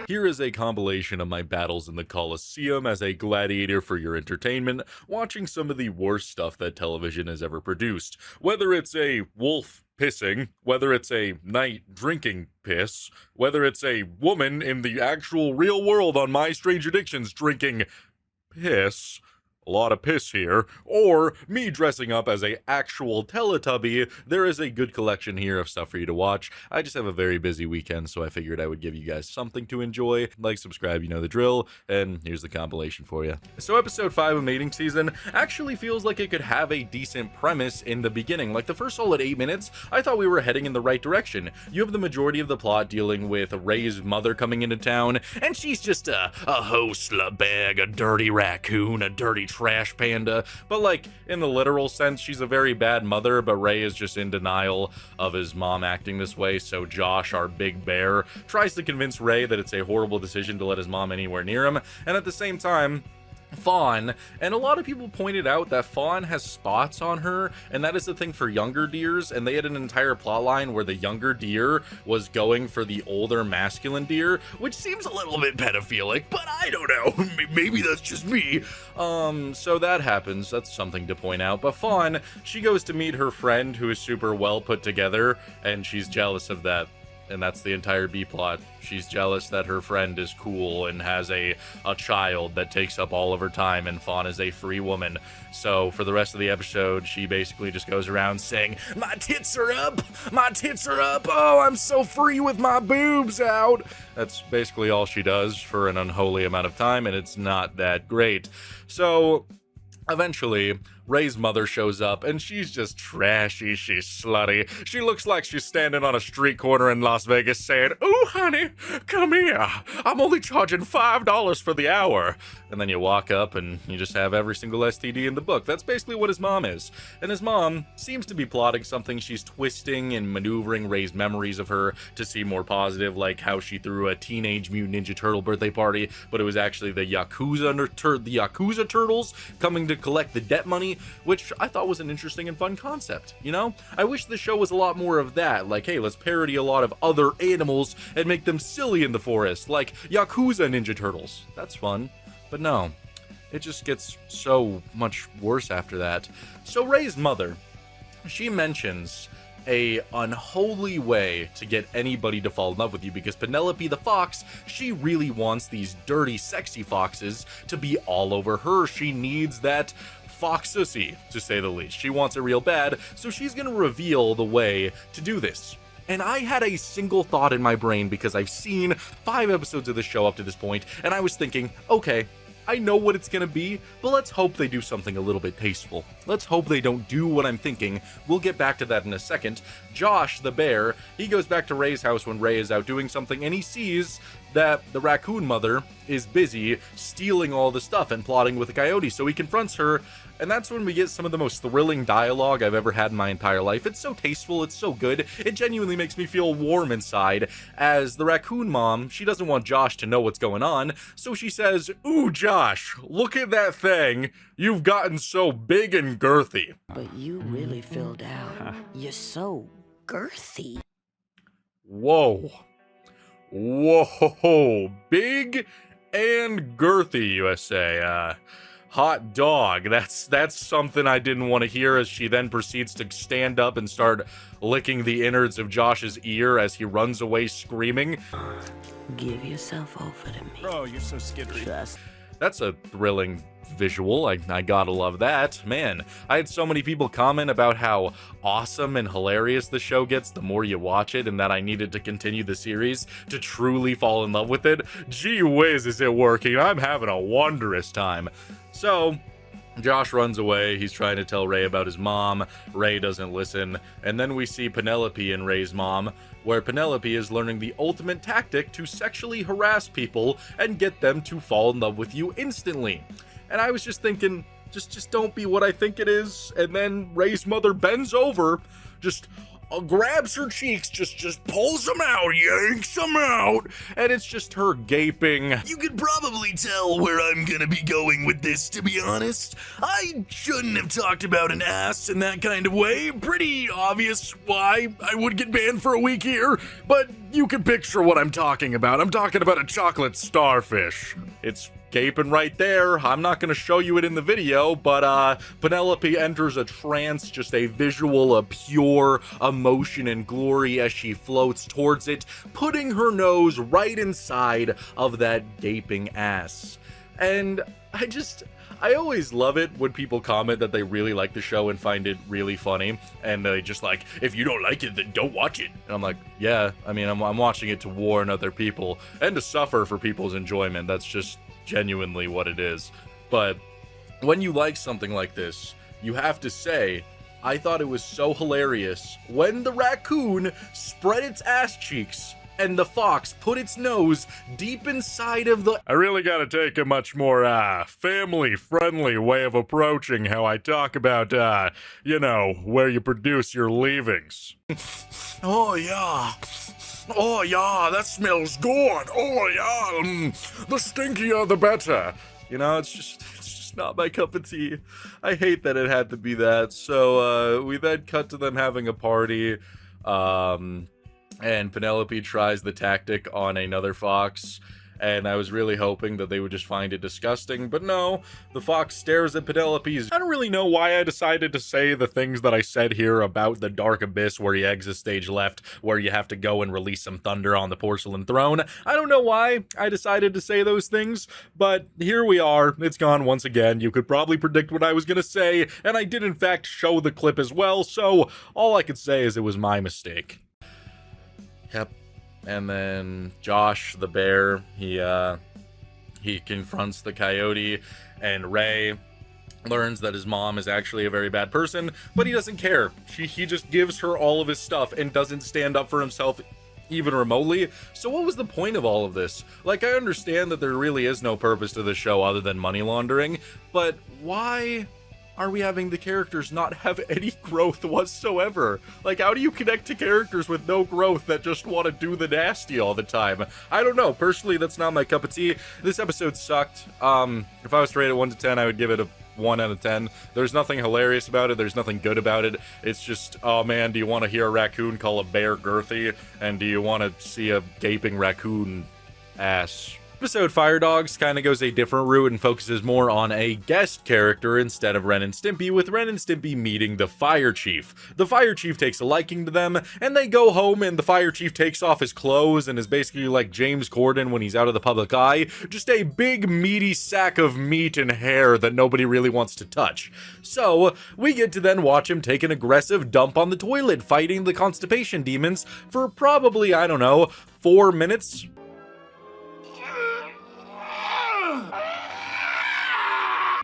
Here is a compilation of my battles in the Colosseum as a gladiator for your entertainment, watching some of the worst stuff that television has ever produced. Whether it's a wolf pissing, whether it's a knight drinking piss, whether it's a woman in the actual real world on My Strange Addictions drinking piss, a lot of piss here, or me dressing up as a actual Teletubby, there is a good collection here of stuff for you to watch. I just have a very busy weekend, so I figured I would give you guys something to enjoy. Like, subscribe, you know the drill, and here's the compilation for you. So episode 5 of mating season actually feels like it could have a decent premise in the beginning. Like the first solid 8 minutes, I thought we were heading in the right direction. You have the majority of the plot dealing with Ray's mother coming into town, and she's just a hoe slutbag, a dirty raccoon, a dirty trash panda, but like in the literal sense, she's a very bad mother, but Ray is just in denial of his mom acting this way, so Josh, our big bear, tries to convince Ray that it's a horrible decision to let his mom anywhere near him, and at the same time, Fawn, and a lot of people pointed out that Fawn has spots on her, and that is the thing for younger deers, and they had an entire plotline where the younger deer was going for the older masculine deer, which seems a little bit pedophilic, but I don't know, maybe that's just me. So that happens, that's something to point out, but Fawn, she goes to meet her friend who is super well put together, and she's jealous of that. And that's the entire B-plot. She's jealous that her friend is cool and has a child that takes up all of her time, and Fawn is a free woman. So for the rest of the episode, she basically just goes around saying, "My tits are up! My tits are up! Oh, I'm so free with my boobs out!" That's basically all she does for an unholy amount of time, and it's not that great. So eventually, Ray's mother shows up, and she's just trashy, she's slutty. She looks like she's standing on a street corner in Las Vegas saying, "Ooh, honey, come here. I'm only charging $5 for the hour." And then you walk up, and you just have every single STD in the book. That's basically what his mom is. And his mom seems to be plotting something. She's twisting and maneuvering Ray's memories of her to seem more positive, like how she threw a Teenage Mutant Ninja Turtle birthday party, but it was actually the Yakuza Turtles coming to collect the debt money, which I thought was an interesting and fun concept, you know? I wish the show was a lot more of that, like, hey, let's parody a lot of other animals and make them silly in the forest, like Yakuza Ninja Turtles. That's fun, but no, it just gets so much worse after that. So Ray's mother, she mentions a unholy way to get anybody to fall in love with you, because Penelope the fox, she really wants these dirty, sexy foxes to be all over her. She needs that foxussy, to say the least. She wants it real bad, so she's gonna reveal the way to do this. And I had a single thought in my brain because I've seen 5 episodes of this show up to this point, and I was thinking, okay, I know what it's gonna be, but let's hope they do something a little bit tasteful. Let's hope they don't do what I'm thinking. We'll get back to that in a second. Josh, the bear, he goes back to Ray's house when Ray is out doing something, and he sees that the raccoon mother is busy stealing all the stuff and plotting with the coyote, so he confronts her, and that's when we get some of the most thrilling dialogue I've ever had in my entire life. It's so tasteful, it's so good, it genuinely makes me feel warm inside, as the raccoon mom, she doesn't want Josh to know what's going on, so she says, "Ooh, Josh, look at that thing, you've gotten so big and girthy." But you really filled out. You're so girthy. Whoa. Whoa, big and girthy, USA. Hot dog. That's something I didn't want to hear, as she then proceeds to stand up and start licking the innards of Josh's ear as he runs away screaming. Give yourself over to me. Bro, you're so skittery. Trust. That's a thrilling visual. I gotta love that. Man, I had so many people comment about how awesome and hilarious the show gets the more you watch it, and that I needed to continue the series to truly fall in love with it. Gee whiz, is it working? I'm having a wondrous time. So Josh runs away. He's trying to tell Ray about his mom. Ray doesn't listen. And then we see Penelope and Ray's mom, where Penelope is learning the ultimate tactic to sexually harass people and get them to fall in love with you instantly. And I was just thinking, just don't be what I think it is. And then Ray's mother bends over, just grabs her cheeks, just pulls them out, yanks them out, and it's just her gaping. You could probably tell where I'm gonna be going with this, to be honest. I shouldn't have talked about an ass in that kind of way. Pretty obvious why I would get banned for a week here, but you can picture what I'm talking about. I'm talking about a chocolate starfish. It's gaping right there. I'm not going to show you it in the video, but Penelope enters a trance, just a visual of pure emotion and glory as she floats towards it, putting her nose right inside of that gaping ass. And I always love it when people comment that they really like the show and find it really funny, and they just like, if you don't like it, then don't watch it. And I'm like, yeah, I mean, I'm watching it to warn other people and to suffer for people's enjoyment. That's just genuinely what it is. But when you like something like this, you have to say, I thought it was so hilarious when the raccoon spread its ass cheeks and the fox put its nose deep inside of the... I really gotta take a much more, family-friendly way of approaching how I talk about, where you produce your leavings. Oh, yeah. Oh, yeah, that smells good. Oh, yeah, The stinkier, the better. You know, it's just not my cup of tea. I hate that it had to be that. So, we then cut to them having a party, and Penelope tries the tactic on another fox, and I was really hoping that they would just find it disgusting, but no, the fox stares at Penelope's. I don't really know why I decided to say the things that I said here about the dark abyss where you exit stage left, where you have to go and release some thunder on the porcelain throne. I don't know why I decided to say those things, but here we are. It's gone once again. You could probably predict what I was gonna say, and I did in fact show the clip as well, so all I could say is it was my mistake. Yep. And then Josh, the bear, he confronts the coyote, and Ray learns that his mom is actually a very bad person, but he doesn't care. He just gives her all of his stuff and doesn't stand up for himself even remotely. So what was the point of all of this? Like, I understand that there really is no purpose to the show other than money laundering, but why are we having the characters not have any growth whatsoever? Like, how do you connect to characters with no growth that just want to do the nasty all the time? I don't know. Personally, that's not my cup of tea. This episode sucked. If I was to rate it 1 to 10, I would give it a 1 out of 10. There's nothing hilarious about it. There's nothing good about it. It's just, oh man, do you want to hear a raccoon call a bear girthy? And do you want to see a gaping raccoon ass? Episode Fire Dogs kind of goes a different route and focuses more on a guest character instead of Ren and Stimpy, with Ren and Stimpy meeting the Fire Chief. The Fire Chief takes a liking to them, and they go home, and the Fire Chief takes off his clothes and is basically like James Corden when he's out of the public eye, just a big meaty sack of meat and hair that nobody really wants to touch. So, we get to then watch him take an aggressive dump on the toilet, fighting the constipation demons for probably, I don't know, 4 minutes.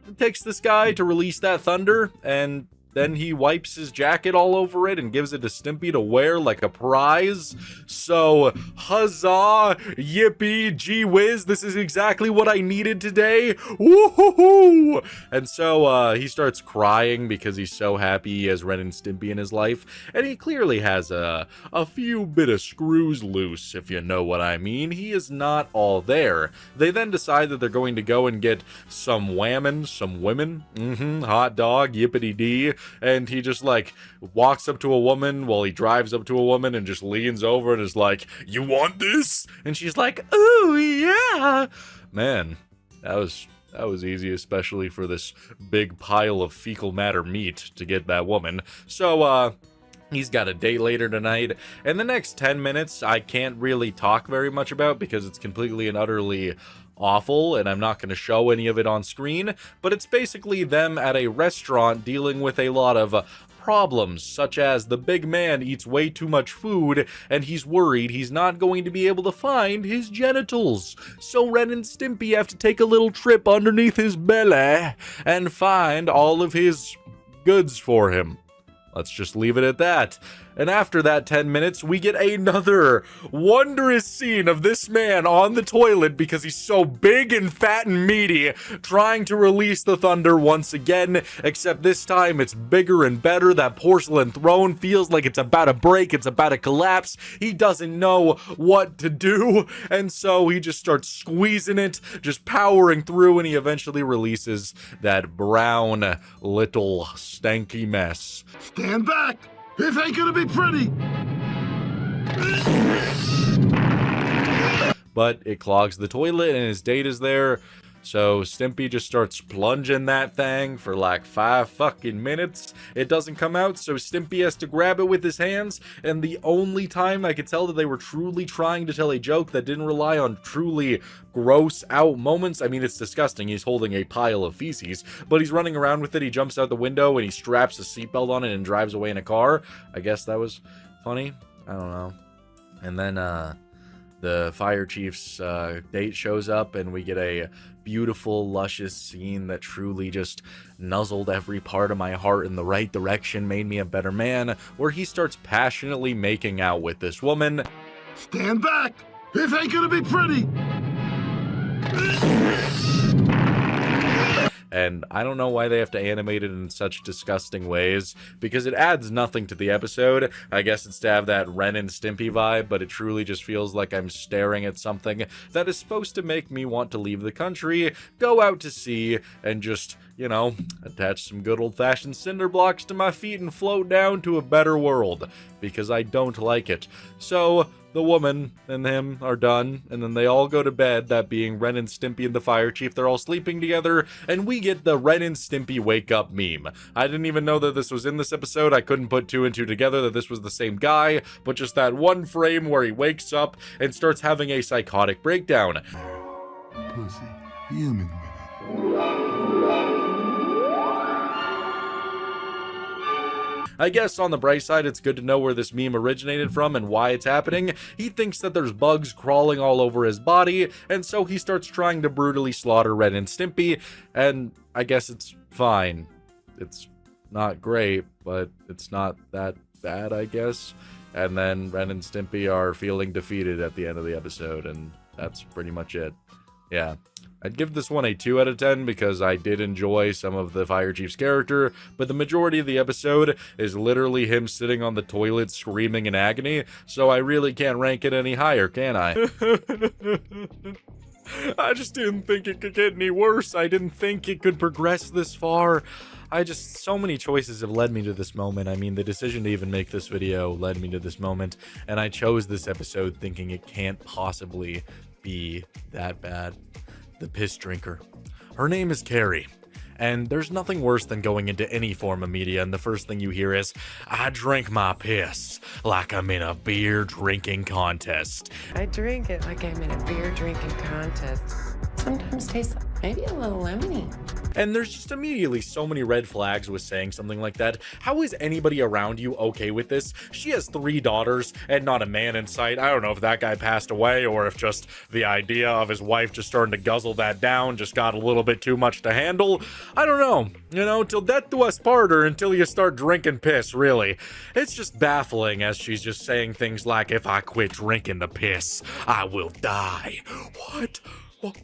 It takes this guy to release that thunder, and then he wipes his jacket all over it and gives it to Stimpy to wear like a prize. So, huzzah, yippee, gee whiz, this is exactly what I needed today. Woohoo! And so, he starts crying because he's so happy he has Ren and Stimpy in his life. And he clearly has a few bit of screws loose, if you know what I mean. He is not all there. They then decide that they're going to go and get some whammin', some women. Hot dog, yippity-dee. And he just, like, walks up to a woman while he drives up to a woman and just leans over and is like, "You want this?" And she's like, "Ooh, yeah." Man, that was easy, especially for this big pile of fecal matter meat to get that woman. So, he's got a date later tonight, and the next 10 minutes I can't really talk very much about because it's completely and utterly awful, and I'm not going to show any of it on screen, but it's basically them at a restaurant dealing with a lot of problems, such as the big man eats way too much food, and he's worried he's not going to be able to find his genitals. So Ren and Stimpy have to take a little trip underneath his belly and find all of his goods for him. Let's just leave it at that. And after that 10 minutes, we get another wondrous scene of this man on the toilet because he's so big and fat and meaty, trying to release the thunder once again, except this time it's bigger and better. That porcelain throne feels like it's about to break, it's about to collapse. He doesn't know what to do, and so he just starts squeezing it, just powering through, and he eventually releases that brown little stanky mess. Stand back! This ain't gonna be pretty! But it clogs the toilet and his date is there, so Stimpy just starts plunging that thing for like 5 fucking minutes. It doesn't come out, so Stimpy has to grab it with his hands, and the only time I could tell that they were truly trying to tell a joke that didn't rely on truly gross out moments. I mean, it's disgusting. He's holding a pile of feces, but he's running around with it. He jumps out the window and he straps a seatbelt on it and drives away in a car. I guess that was funny. I don't know. And then the fire chief's date shows up, and we get a beautiful, luscious scene that truly just nuzzled every part of my heart in the right direction, made me a better man, where he starts passionately making out with this woman. Stand back! This ain't gonna be pretty! And I don't know why they have to animate it in such disgusting ways, because it adds nothing to the episode. I guess it's to have that Ren and Stimpy vibe, but it truly just feels like I'm staring at something that is supposed to make me want to leave the country, go out to sea, and just, you know, attach some good old-fashioned cinder blocks to my feet and float down to a better world, because I don't like it. So the woman and him are done, and then they all go to bed, that being Ren and Stimpy and the fire chief. They're all sleeping together, and we get the Ren and Stimpy wake up meme. I didn't even know that this was in this episode. I couldn't put 2 and 2 together that this was the same guy, but just that one frame where he wakes up and starts having a psychotic breakdown. Pussy, human with it. I guess on the bright side, it's good to know where this meme originated from and why it's happening. He thinks that there's bugs crawling all over his body, and so he starts trying to brutally slaughter Ren and Stimpy, and I guess it's fine. It's not great, but it's not that bad, I guess. And then Ren and Stimpy are feeling defeated at the end of the episode, and that's pretty much it. Yeah. I'd give this one a 2 out of 10 because I did enjoy some of the Fire Chief's character, but the majority of the episode is literally him sitting on the toilet screaming in agony, so I really can't rank it any higher, can I? I just didn't think it could get any worse. I didn't think it could progress this far. So many choices have led me to this moment. I mean, the decision to even make this video led me to this moment, and I chose this episode thinking it can't possibly be that bad. The piss drinker. Her name is Carrie, and there's nothing worse than going into any form of media and the first thing you hear is, I drink my piss like I'm in a beer drinking contest. I drink it like I'm in a beer drinking contest. Sometimes tastes maybe a little lemony. And there's just immediately so many red flags with saying something like that. How is anybody around you okay with this? She has 3 daughters and not a man in sight. I don't know if that guy passed away or if just the idea of his wife just starting to guzzle that down just got a little bit too much to handle. I don't know. You know, till death do us part or until you start drinking piss, really. It's just baffling as she's just saying things like, if I quit drinking the piss, I will die. What?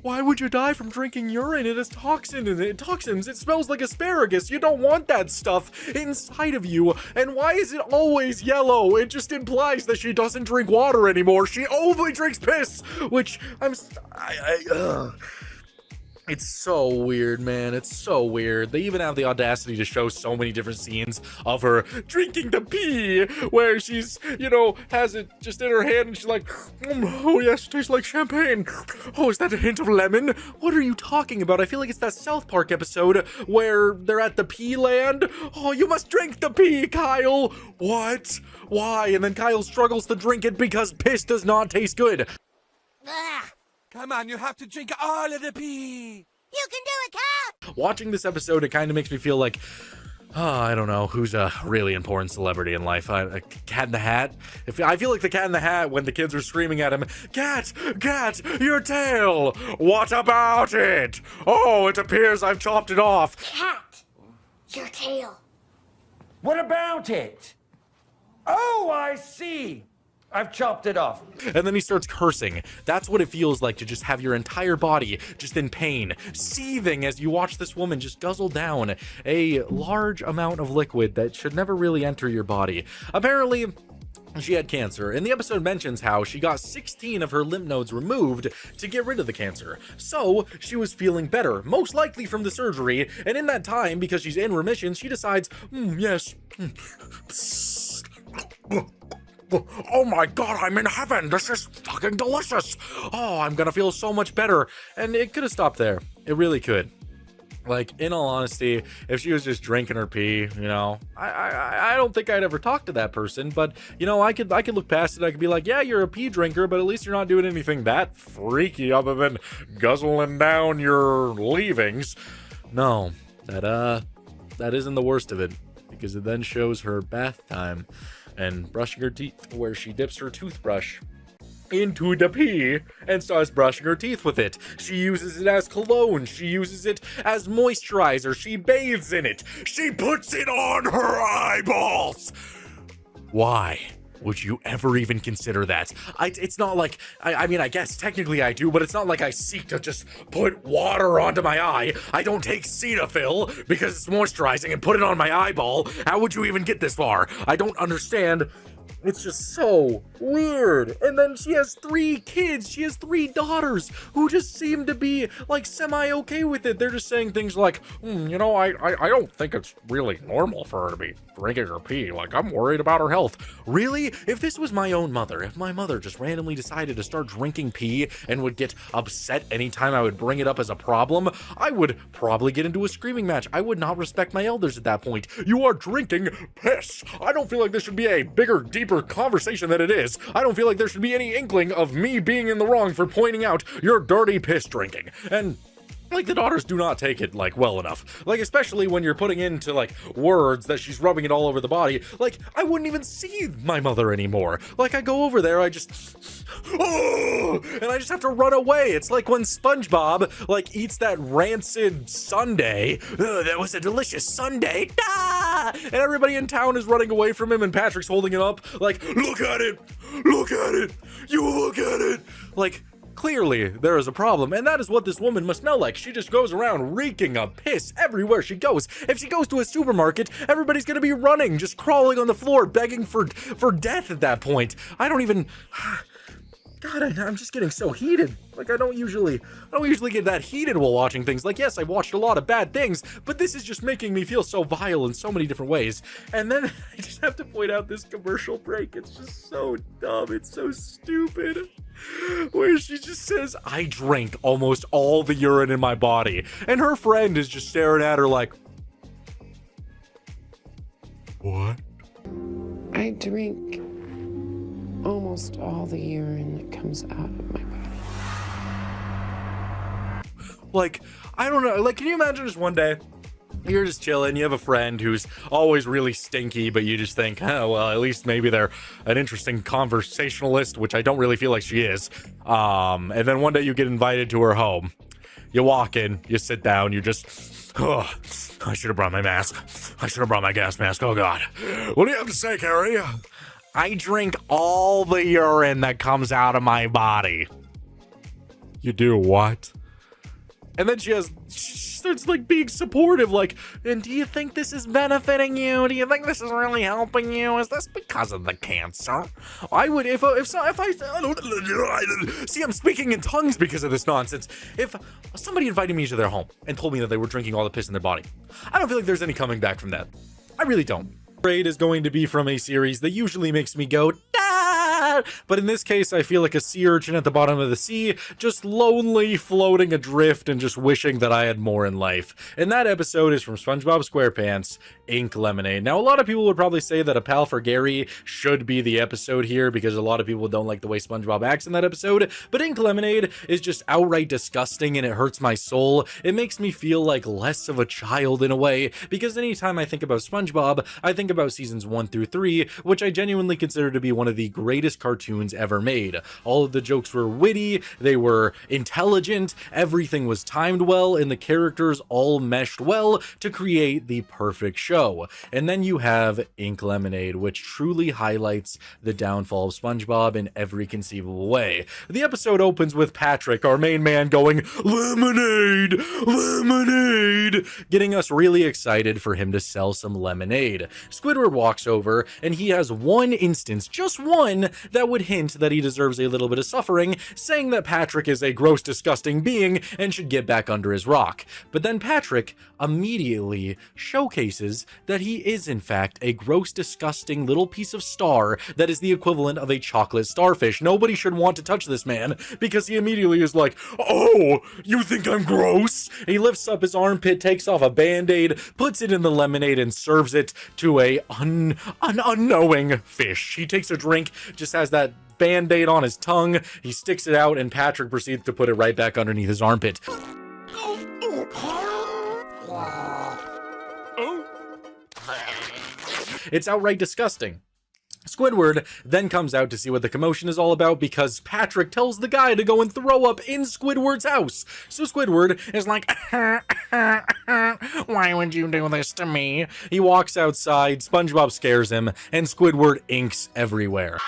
Why would you die from drinking urine? It has toxins in it. It smells like asparagus. You don't want that stuff inside of you. And why is it always yellow? It just implies that she doesn't drink water anymore. She only drinks piss, which it's so weird, man. It's so weird. They even have the audacity to show so many different scenes of her drinking the pee, where she's, you know, has it just in her hand and she's like, oh yes, it tastes like champagne. Oh, is that a hint of lemon? What are you talking about? I feel like it's that South Park episode where they're at the pee land. Oh, you must drink the pee, Kyle. What? Why? And then Kyle struggles to drink it because piss does not taste good. Ugh. Come on, you have to drink all of the pee. You can do it, Cat! Watching this episode, it kind of makes me feel like, I don't know, who's a really important celebrity in life? A Cat in the Hat? I feel like the Cat in the Hat when the kids are screaming at him, Cat, your tail! What about it? Oh, it appears I've chopped it off. Cat, your tail. What about it? Oh, I see. I've chopped it off. And then he starts cursing. That's what it feels like to just have your entire body just in pain, seething as you watch this woman just guzzle down a large amount of liquid that should never really enter your body. Apparently, she had cancer, and the episode mentions how she got 16 of her lymph nodes removed to get rid of the cancer. So, she was feeling better, most likely from the surgery, and in that time, because she's in remission, she decides, yes, oh my god, I'm in heaven, this is fucking delicious, oh, I'm gonna feel so much better, and it could have stopped there, it really could. Like, in all honesty, if she was just drinking her pee, you know, I don't think I'd ever talk to that person, but, you know, I could look past it. I could be like, yeah, you're a pee drinker, but at least you're not doing anything that freaky other than guzzling down your leavings. No, that isn't the worst of it, because it then shows her bath time and brushing her teeth, where she dips her toothbrush into the pee and starts brushing her teeth with it. She uses it as cologne. She uses it as moisturizer. She bathes in it. She puts it on her eyeballs. Why would you ever even consider that? It's not like, I mean, I guess technically I do, but it's not like I seek to just put water onto my eye. I don't take Cetaphil because it's moisturizing and put it on my eyeball. How would you even get this far? I don't understand. It's just so weird. And then she has 3 kids. She has 3 daughters who just seem to be like semi-okay with it. They're just saying things like, you know, I don't think it's really normal for her to be drinking her pee. Like, I'm worried about her health. Really? If this was my own mother, if my mother just randomly decided to start drinking pee and would get upset anytime I would bring it up as a problem, I would probably get into a screaming match. I would not respect my elders at that point. You are drinking piss. I don't feel like this should be a bigger, deeper conversation than it is. I don't feel like there should be any inkling of me being in the wrong for pointing out your dirty piss drinking. And like, the daughters do not take it, like, well enough. Like, especially when you're putting into, like, words that she's rubbing it all over the body. Like, I wouldn't even see my mother anymore. Like, I go over there, I just, oh, and I just have to run away. It's like when SpongeBob, like, eats that rancid sundae. That was a delicious sundae. Ah! And everybody in town is running away from him, and Patrick's holding it up. Like, look at it. Look at it. You look at it. Like, clearly, there is a problem, and that is what this woman must smell like. She just goes around reeking of piss everywhere she goes. If she goes to a supermarket, everybody's gonna be running, just crawling on the floor, begging for death at that point. I don't even... God, I'm just getting so heated. Like, I don't usually get that heated while watching things. Like, yes, I've watched a lot of bad things, but this is just making me feel so vile in so many different ways. And then I just have to point out this commercial break. It's just so dumb. It's so stupid. Where she just says, I drank almost all the urine in my body. And her friend is just staring at her like, what? I drink almost all the urine that comes out of my body. Like, I don't know. Like, can you imagine just one day you're just chilling, you have a friend who's always really stinky, but you just think, oh, well, at least maybe they're an interesting conversationalist, which I don't really feel like she is. And then one day you get invited to her home. You walk in, you sit down, you just, oh, I should have brought my mask. I should have brought my gas mask. Oh, God. What do you have to say, Carrie? I drink all the urine that comes out of my body. You do what? And then she starts like being supportive, like, and do you think this is benefiting you? Do you think this is really helping you? Is this because of the cancer? I would, if I see, I'm speaking in tongues because of this nonsense. If somebody invited me to their home and told me that they were drinking all the piss in their body, I don't feel like there's any coming back from that. I really don't. Raid is going to be from a series that usually makes me go, ah! But in this case, I feel like a sea urchin at the bottom of the sea, just lonely floating adrift and just wishing that I had more in life. And that episode is from SpongeBob SquarePants, Ink Lemonade. Now, a lot of people would probably say that A Pal for Gary should be the episode here because a lot of people don't like the way SpongeBob acts in that episode, but Ink Lemonade is just outright disgusting and it hurts my soul. It makes me feel like less of a child in a way, because anytime I think about SpongeBob, I think about seasons 1 through 3, which I genuinely consider to be one of the greatest cartoons cartoons ever made. All of the jokes were witty, they were intelligent, everything was timed well, and the characters all meshed well to create the perfect show. And then you have Ink Lemonade, which truly highlights the downfall of SpongeBob in every conceivable way. The episode opens with Patrick, our main man, going, "Lemonade! Lemonade!" getting us really excited for him to sell some lemonade. Squidward walks over, and he has one instance, just one, that would hint that he deserves a little bit of suffering, saying that Patrick is a gross, disgusting being and should get back under his rock. But then Patrick immediately showcases that he is in fact a gross, disgusting little piece of star that is the equivalent of a chocolate starfish. Nobody should want to touch this man, because he immediately is like, "Oh, you think I'm gross?" He lifts up his armpit, takes off a band-aid, puts it in the lemonade, and serves it to an unknowing fish. He takes a drink, just has that band-aid on his tongue, he sticks it out, and Patrick proceeds to put it right back underneath his armpit. It's outright disgusting. Squidward then comes out to see what the commotion is all about, because Patrick tells the guy to go and throw up in Squidward's house. So Squidward is like, "Why would you do this to me?" He walks outside, SpongeBob scares him, and Squidward inks everywhere.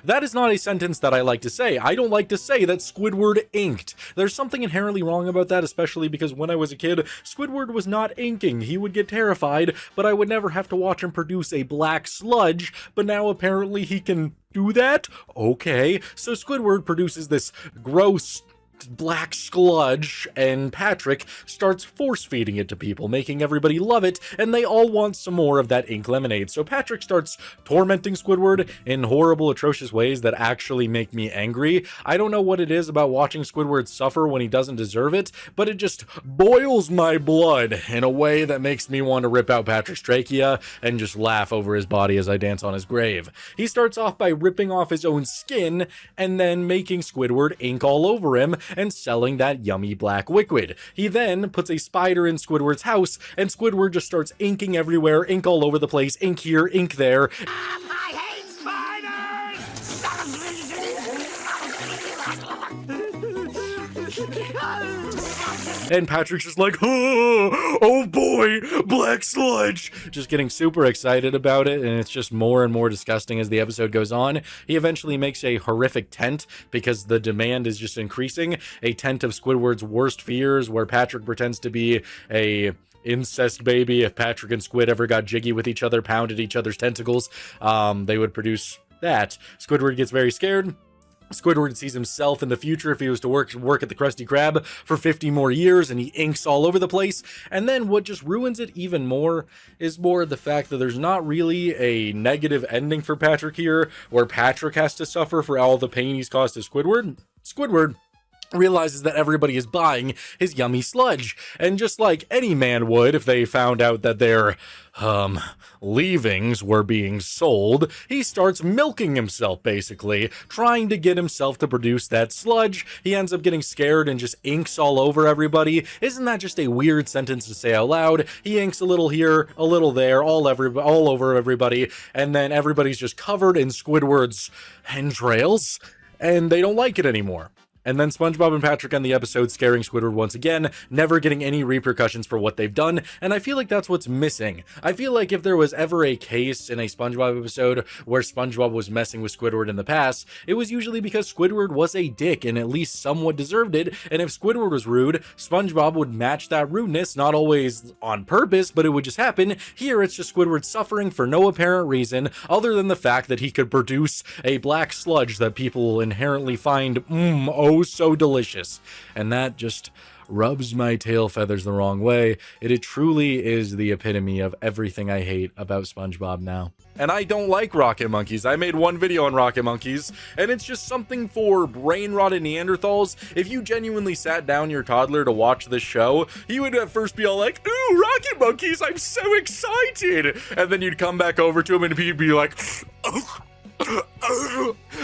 That is not a sentence that I like to say. I don't like to say that Squidward inked. There's something inherently wrong about that, especially because when I was a kid, Squidward was not inking. He would get terrified, but I would never have to watch him produce a black sludge, but now apparently he can do that? Okay. So Squidward produces this gross black sludge, and Patrick starts force-feeding it to people, making everybody love it, and they all want some more of that ink lemonade. So Patrick starts tormenting Squidward in horrible, atrocious ways that actually make me angry. I don't know what it is about watching Squidward suffer when he doesn't deserve it, but it just boils my blood in a way that makes me want to rip out Patrick's trachea and just laugh over his body as I dance on his grave. He starts off by ripping off his own skin and then making Squidward ink all over him and selling that yummy black liquid. He then puts a spider in Squidward's house, and Squidward just starts inking everywhere, ink all over the place, ink here, ink there. I hate spiders! And Patrick's just like, oh boy, black sludge, just getting super excited about it, and it's just more and more disgusting as the episode goes on. He eventually makes a horrific tent because the demand is just increasing, a tent of Squidward's worst fears, where Patrick pretends to be a incest baby. If Patrick and Squid ever got jiggy with each other, pounded each other's tentacles, they would produce that. Squidward gets very scared. Squidward sees himself in the future if he was to work at the Krusty Krab for 50 more years, and he inks all over the place. And then what just ruins it even more is the fact that there's not really a negative ending for Patrick here, where Patrick has to suffer for all the pain he's caused to Squidward. Squidward realizes that everybody is buying his yummy sludge, and just like any man would if they found out that their leavings were being sold, he starts milking himself, basically trying to get himself to produce that sludge. He ends up getting scared and just inks all over everybody. Isn't that just a weird sentence to say out loud? He inks a little here, a little there, all over everybody, and then everybody's just covered in Squidward's entrails, and they don't like it anymore. And then SpongeBob and Patrick end the episode scaring Squidward once again, never getting any repercussions for what they've done, and I feel like that's what's missing. I feel like if there was ever a case in a SpongeBob episode where SpongeBob was messing with Squidward in the past, it was usually because Squidward was a dick and at least somewhat deserved it, and if Squidward was rude, SpongeBob would match that rudeness, not always on purpose, but it would just happen. Here, it's just Squidward suffering for no apparent reason, other than the fact that he could produce a black sludge that people inherently find, oh so delicious, and that just rubs my tail feathers the wrong way. It truly is the epitome of everything I hate about SpongeBob now. And I don't like rocket monkeys. I made one video on rocket monkeys, and it's just something for brain-rotted Neanderthals. If you genuinely sat down your toddler to watch this show, he would at first be all like, "Ooh, rocket monkeys, I'm so excited!" And then you'd come back over to him and he'd be like, "Oh,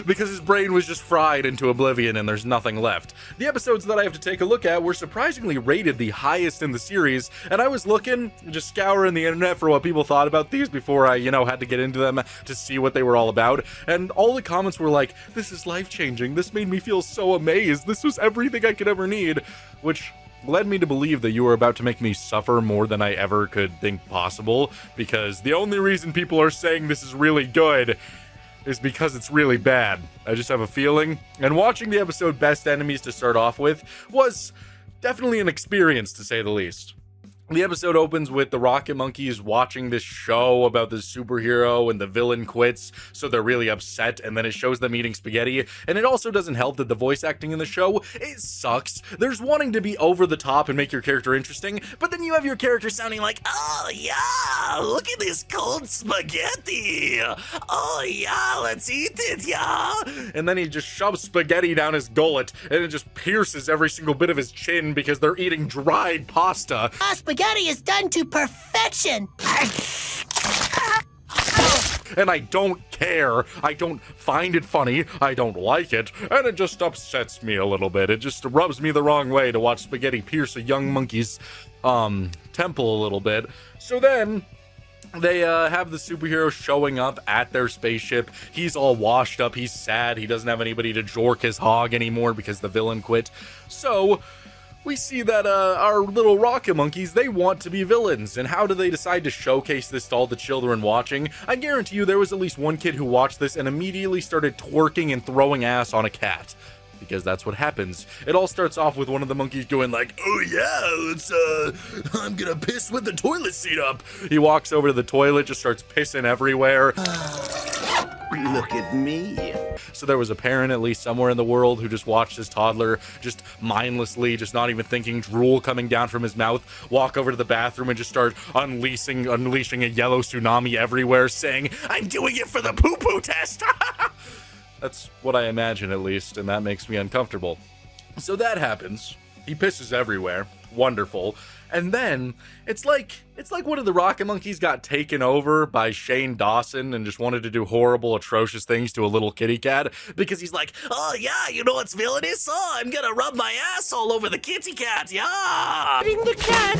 because his brain was just fried into oblivion and there's nothing left. The episodes that I have to take a look at were surprisingly rated the highest in the series, and I was looking, just scouring the internet for what people thought about these before I, had to get into them to see what they were all about, and all the comments were like, this is life-changing, this made me feel so amazed, this was everything I could ever need, which led me to believe that you were about to make me suffer more than I ever could think possible, because the only reason people are saying this is really good is because it's really bad. I just have a feeling. And watching the episode Best Enemies to start off with was definitely an experience, to say the least. The episode opens with the Rocket Monkeys watching this show about this superhero and the villain quits, so they're really upset, and then it shows them eating spaghetti, and it also doesn't help that the voice acting in the show, it sucks. There's wanting to be over the top and make your character interesting, but then you have your character sounding like, oh yeah, look at this cold spaghetti, oh yeah, let's eat it, yeah, and then he just shoves spaghetti down his gullet, and it just pierces every single bit of his chin because they're eating dried pasta. Spaghetti is done to perfection. And I don't care. I don't find it funny. I don't like it. And it just upsets me a little bit. It just rubs me the wrong way to watch spaghetti pierce a young monkey's temple a little bit. So then they have the superhero showing up at their spaceship. He's all washed up. He's sad. He doesn't have anybody to jork his hog anymore because the villain quit. So we see that our little rocket monkeys, they want to be villains. And how do they decide to showcase this to all the children watching? I guarantee you there was at least one kid who watched this and immediately started twerking and throwing ass on a cat. Because that's what happens. It all starts off with one of the monkeys going like, oh yeah, I'm gonna piss with the toilet seat up. He walks over to the toilet, just starts pissing everywhere. Look at me. So there was a parent, at least somewhere in the world, who just watched his toddler just mindlessly, just not even thinking, drool coming down from his mouth, walk over to the bathroom and just start unleashing a yellow tsunami everywhere, saying, I'm doing it for the Poo Poo Test. That's what I imagine, at least, and that makes me uncomfortable. So that happens. He pisses everywhere. Wonderful. And then it's like one of the Rocket Monkeys got taken over by Shane Dawson and just wanted to do horrible, atrocious things to a little kitty cat, because he's like, oh yeah, you know what's villainous? Oh, I'm gonna rub my ass all over the kitty cat, yeah! Putting the cat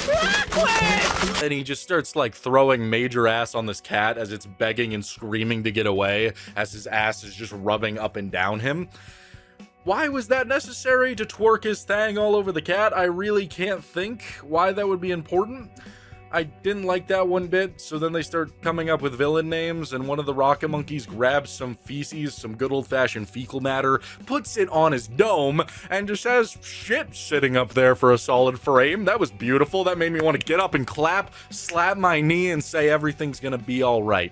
backward. And he just starts like throwing major ass on this cat as it's begging and screaming to get away, as his ass is just rubbing up and down him. Why was that necessary to twerk his thang all over the cat? I really can't think why that would be important. I didn't like that one bit, so then they start coming up with villain names, and one of the Rocket Monkeys grabs some feces, some good old-fashioned fecal matter, puts it on his dome, and just has shit sitting up there for a solid frame. That was beautiful. That made me want to get up and clap, slap my knee, and say everything's gonna be alright.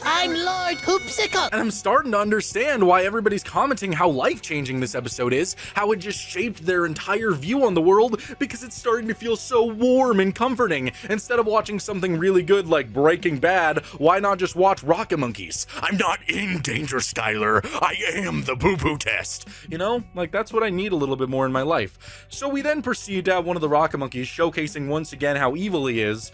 I'm Lord Hoopsicle. And I'm starting to understand why everybody's commenting how life-changing this episode is, how it just shaped their entire view on the world, because it's starting to feel so warm and comforting. Instead of watching something really good like Breaking Bad, why not just watch Rocket Monkeys? I'm not in danger, Skylar. I am the Poo Poo Test. You know, like that's what I need a little bit more in my life. So we then proceed to have one of the Rocket Monkeys showcasing once again how evil he is.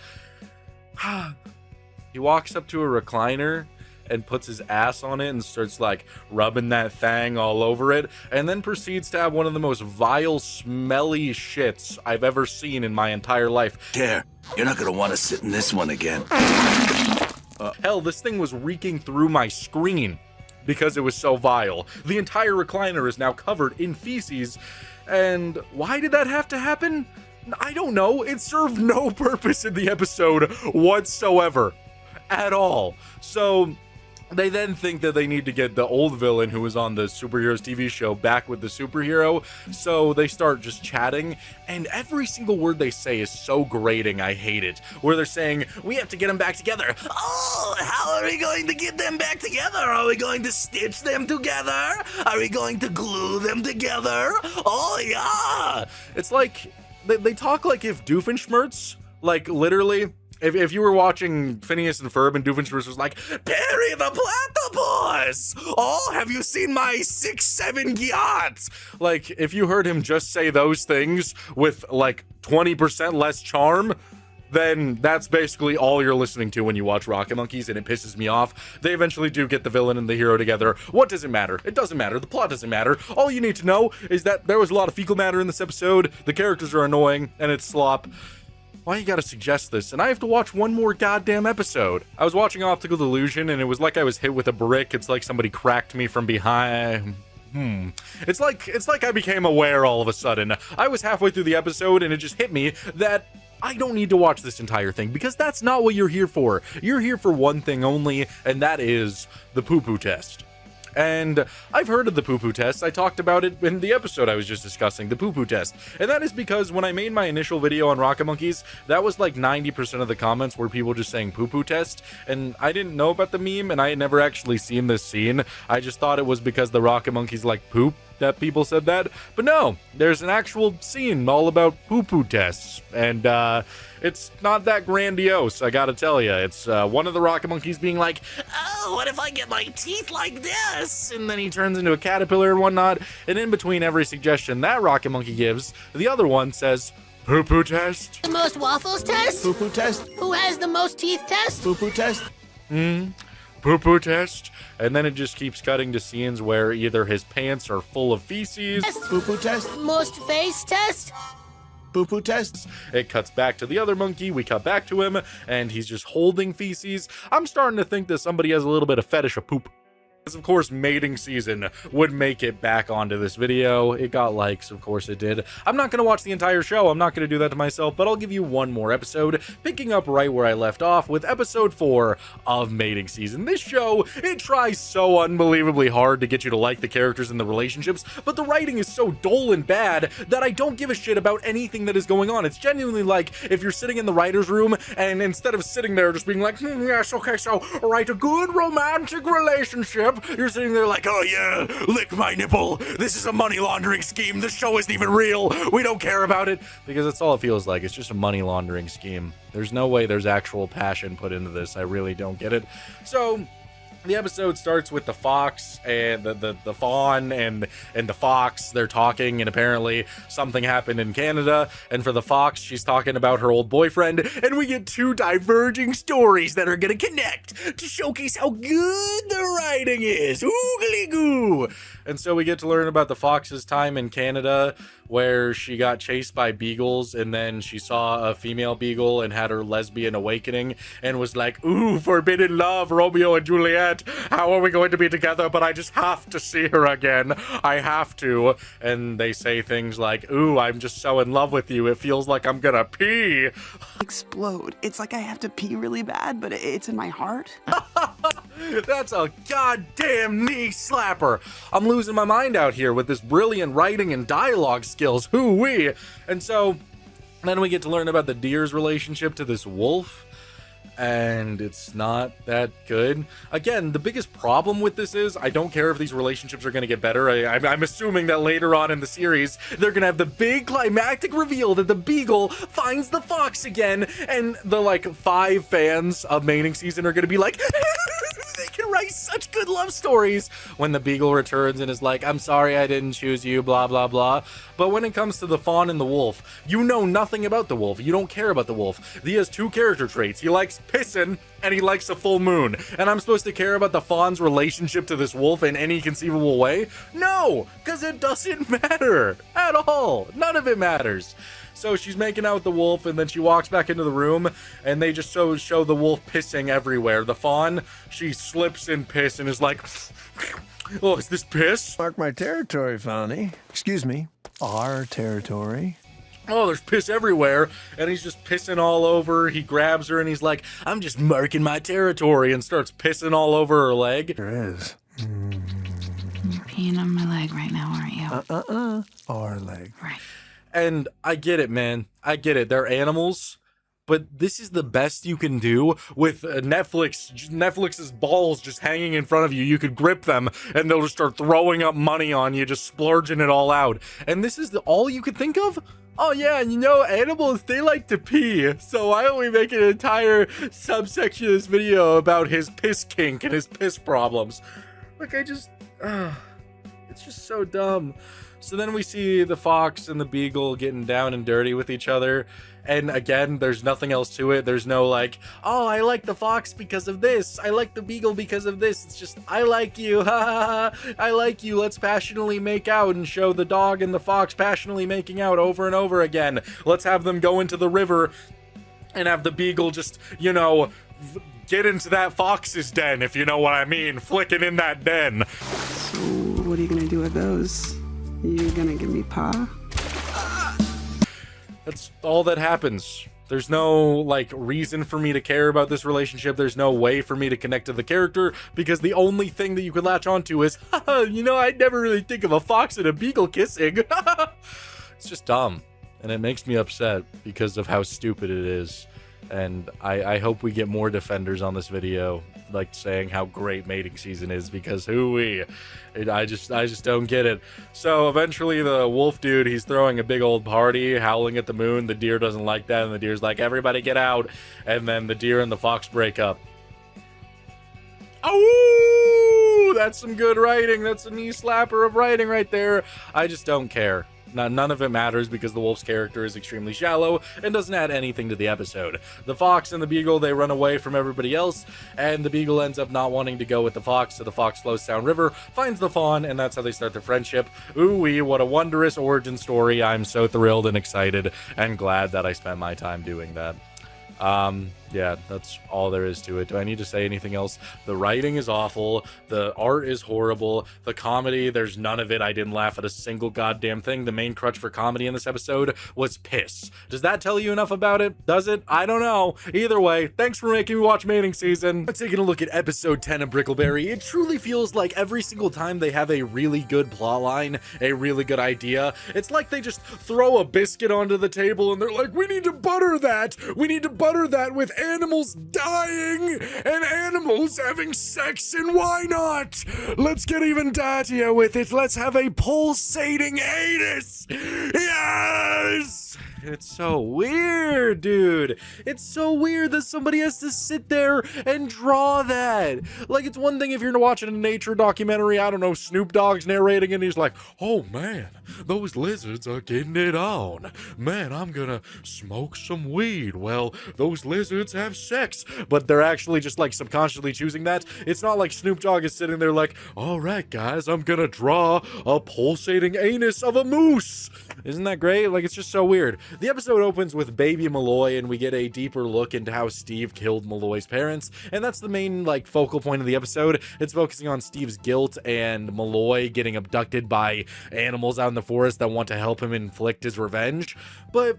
He walks up to a recliner and puts his ass on it and starts like rubbing that thang all over it, and then proceeds to have one of the most vile, smelly shits I've ever seen in my entire life. Care, you're not gonna want to sit in this one again. Hell, this thing was reeking through my screen because it was so vile. The entire recliner is now covered in feces, and why did that have to happen? I don't know. It served no purpose in the episode whatsoever. At all. So they then think that they need to get the old villain who was on the superheroes TV show back with the superhero, so they start just chatting, and every single word they say is so grating, I hate it, where they're saying, we have to get them back together. Oh, how are we going to get them back together? Are we going to stitch them together? Are we going to glue them together? Oh yeah! It's like, they talk like if Doofenshmirtz, like literally, If you were watching Phineas and Ferb and Doofenshmirtz was like, Perry the Platypus! Oh, have you seen my 6'7" yachts? Like, if you heard him just say those things with like 20% less charm, then that's basically all you're listening to when you watch Rocket Monkeys, and it pisses me off. They eventually do get the villain and the hero together. What does it matter? It doesn't matter. The plot doesn't matter. All you need to know is that there was a lot of fecal matter in this episode, the characters are annoying, and it's slop. Why you gotta suggest this? And I have to watch one more goddamn episode. I was watching Optical Delusion, and it was like I was hit with a brick. It's like somebody cracked me from behind. It's like I became aware all of a sudden. I was halfway through the episode, and it just hit me that I don't need to watch this entire thing, because that's not what you're here for. You're here for one thing only, and that is the Poo Poo Test. And I've heard of the Poo Poo Test. I talked about it in the episode I was just discussing, the Poo Poo Test. And that is because when I made my initial video on Rocket Monkeys, that was like 90% of the comments were people just saying Poo Poo Test. And I didn't know about the meme, and I had never actually seen this scene. I just thought it was because the Rocket Monkeys like poop that people said that. But no, there's an actual scene all about Poo Poo Tests. And it's not that grandiose, I gotta tell you. It's one of the Rocket Monkeys being like, oh, what if I get my teeth like this? And then he turns into a caterpillar and whatnot. And in between every suggestion that Rocket Monkey gives, the other one says, Poo Poo Test. The most waffles test? Poo poo test. Who has the most teeth test? Poo poo test. Poo Poo Test. And then it just keeps cutting to scenes where either his pants are full of feces. Poo poo test. Most face test? Poo poo test. It cuts back to the other monkey, we cut back to him, and he's just holding feces. I'm starting to think that somebody has a little bit of fetish of poop. Because of course mating season would make it back onto this video. It got likes, of course it did. I'm not going to watch the entire show, I'm not going to do that to myself, but I'll give you one more episode, picking up right where I left off with episode 4 of mating season. This show, it tries so unbelievably hard to get you to like the characters and the relationships, but the writing is so dull and bad that I don't give a shit about anything that is going on. It's genuinely like if you're sitting in the writer's room, and instead of sitting there just being like, yes, okay, so write a good romantic relationship, you're sitting there like, oh yeah, lick my nipple. This is a money laundering scheme. This show isn't even real. We don't care about it. Because that's all it feels like. It's just a money laundering scheme. There's no way there's actual passion put into this. I really don't get it. So the episode starts with the fox and the fawn and the fox. They're talking, and apparently something happened in Canada. And for the fox, she's talking about her old boyfriend, and we get two diverging stories that are gonna connect to showcase how good the writing is. Oogly goo! And so we get to learn about the fox's time in Canada, where she got chased by beagles, and then she saw a female beagle and had her lesbian awakening and was like, ooh, forbidden love, Romeo and Juliet. How are we going to be together? But I just have to see her again. I have to. And they say things like, ooh, I'm just so in love with you. It feels like I'm gonna pee. Explode. It's like I have to pee really bad, but it's in my heart. That's a goddamn knee slapper. I'm losing my mind out here with this brilliant writing and dialogue skills. Hoo-wee. And so then we get to learn about the deer's relationship to this wolf, and it's not that good. Again, the biggest problem with this is I don't care if these relationships are going to get better. I'm assuming that later on in the series, they're going to have the big climactic reveal that the beagle finds the fox again, and the like 5 fans of mating season are going to be like, they can write such good love stories when the beagle returns and is like, I'm sorry I didn't choose you, blah, blah, blah. But when it comes to the fawn and the wolf, you know nothing about the wolf. You don't care about the wolf. He has 2 character traits. He likes pissing and he likes a full moon. And I'm supposed to care about the fawn's relationship to this wolf in any conceivable way? No, because it doesn't matter at all. None of it matters. So she's making out with the wolf, and then she walks back into the room, and they just show the wolf pissing everywhere. The fawn, she slips in piss and is like, oh, is this piss? Mark my territory, Fawny. Excuse me, our territory. Oh, there's piss everywhere, and he's just pissing all over. He grabs her, and he's like, I'm just marking my territory, and starts pissing all over her leg. There is. You're peeing on my leg right now, aren't you? Our leg. Right. And I get it, man. I get it. They're animals. But this is the best you can do with Netflix's balls just hanging in front of you. You could grip them, and they'll just start throwing up money on you, just splurging it all out. And this is all you could think of? Oh yeah, and you know, animals, they like to pee. So why don't we make an entire subsection of this video about his piss kink and his piss problems? Like, it's just so dumb. So then we see the fox and the beagle getting down and dirty with each other. And again, there's nothing else to it. There's no like, oh, I like the fox because of this. I like the beagle because of this. It's just, I like you. Ha ha ha. I like you. Let's passionately make out and show the dog and the fox passionately making out over and over again. Let's have them go into the river and have the beagle just, you know, get into that fox's den, if you know what I mean. Flicking in that den. So, what are you gonna do with those? You gonna give me paw? That's all that happens. There's no, like, reason for me to care about this relationship. There's no way for me to connect to the character, because the only thing that you could latch onto is, haha, you know, I'd never really think of a fox and a beagle kissing. It's just dumb, and it makes me upset because of how stupid it is. And I hope we get more defenders on this video, like saying how great mating season is, because I just don't get it. So eventually the wolf dude, he's throwing a big old party, howling at the moon. The deer doesn't like that, and the deer's like, everybody get out. And then the deer and the fox break up. Oh, that's some good writing. That's a knee slapper of writing right there. I just don't care. None of it matters because the wolf's character is extremely shallow and doesn't add anything to the episode. The fox and the beagle, they run away from everybody else, and the beagle ends up not wanting to go with the fox, so the fox flows down river, finds the fawn, and that's how they start their friendship. Ooh-wee, what a wondrous origin story. I'm so thrilled and excited and glad that I spent my time doing that. Yeah, that's all there is to it. Do I need to say anything else? The writing is awful. The art is horrible. The comedy, there's none of it. I didn't laugh at a single goddamn thing. The main crutch for comedy in this episode was piss. Does that tell you enough about it? Does it? I don't know. Either way, thanks for making me watch Mating Season. Taking a look at episode 10 of Brickleberry, it truly feels like every single time they have a really good plotline, a really good idea, it's like they just throw a biscuit onto the table and they're like, we need to butter that. We need to butter that with animals dying and animals having sex, and why not? Let's get even dirtier with it. Let's have a pulsating anus. Yes! It's so weird, dude. It's so weird that somebody has to sit there and draw that. Like, it's one thing if you're watching a nature documentary, I don't know, Snoop Dogg's narrating and he's like, oh man, those lizards are getting it on. Man, I'm gonna smoke some weed. Well, those lizards have sex. But they're actually just like subconsciously choosing that. It's not like Snoop Dogg is sitting there like, all right, guys, I'm gonna draw a pulsating anus of a moose. Isn't that great? Like, it's just so weird. The episode opens with baby Malloy, and we get a deeper look into how Steve killed Malloy's parents, and that's the main, like, focal point of the episode. It's focusing on Steve's guilt and Malloy getting abducted by animals out in the forest that want to help him inflict his revenge. But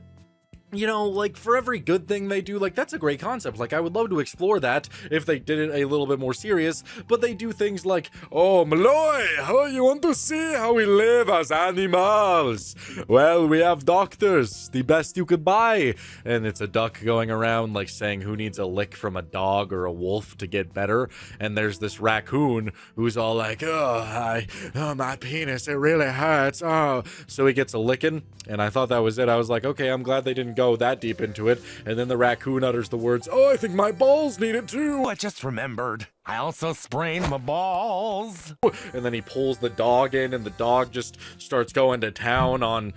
you know, like, for every good thing they do, like, that's a great concept. Like, I would love to explore that if they did it a little bit more serious, but they do things like, oh, Malloy, how you want to see how we live as animals? Well, we have doctors, the best you could buy. And it's a duck going around, like, saying who needs a lick from a dog or a wolf to get better. And there's this raccoon who's all like, oh, my penis, it really hurts. Oh, so he gets a licking, and I thought that was it. I was like, okay, I'm glad they didn't go that deep into it. And then the raccoon utters the words, oh, I think my balls need it too. I just remembered, I also sprained my balls. And then he pulls the dog in, and the dog just starts going to town on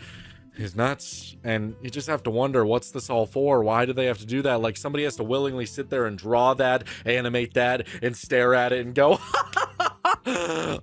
his nuts. And you just have to wonder, what's this all for? Why do they have to do that? Like, somebody has to willingly sit there and draw that, animate that, and stare at it and go,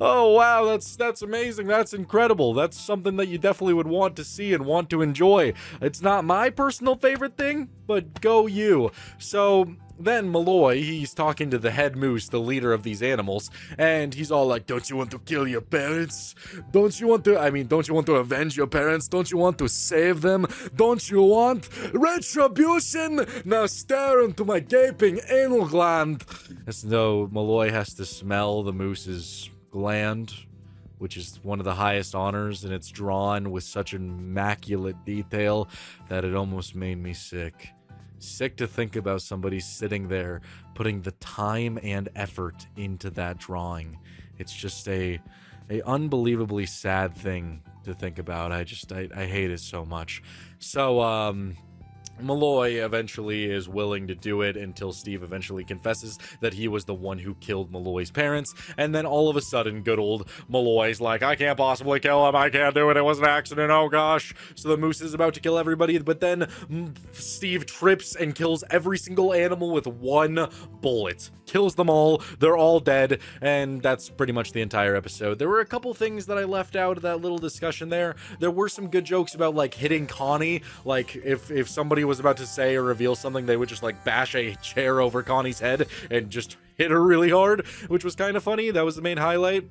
oh wow, that's amazing, that's incredible, that's something that you definitely would want to see and want to enjoy. It's not my personal favorite thing, but go you. So then Malloy, he's talking to the head moose, the leader of these animals, and he's all like, don't you want to kill your parents? Don't you want to avenge your parents? Don't you want to save them? Don't you want retribution? Now stare into my gaping anal gland. As though Malloy has to smell the moose's gland, which is one of the highest honors, and it's drawn with such immaculate detail that it almost made me sick. Sick to think about somebody sitting there putting the time and effort into that drawing. It's just a unbelievably sad thing to think about. I hate it so much. So Malloy eventually is willing to do it until Steve eventually confesses that he was the one who killed Malloy's parents, and then all of a sudden good old Malloy's like, I can't possibly kill him, I can't do it, it was an accident, oh gosh. So the moose is about to kill everybody, but then Steve trips and kills every single animal with one bullet. Kills them all, they're all dead, and that's pretty much the entire episode. There were a couple things that I left out of that little discussion there. There were some good jokes about like hitting Connie, like if somebody was about to say or reveal something, they would just like bash a chair over Connie's head and just hit her really hard, which was kind of funny. That was the main highlight.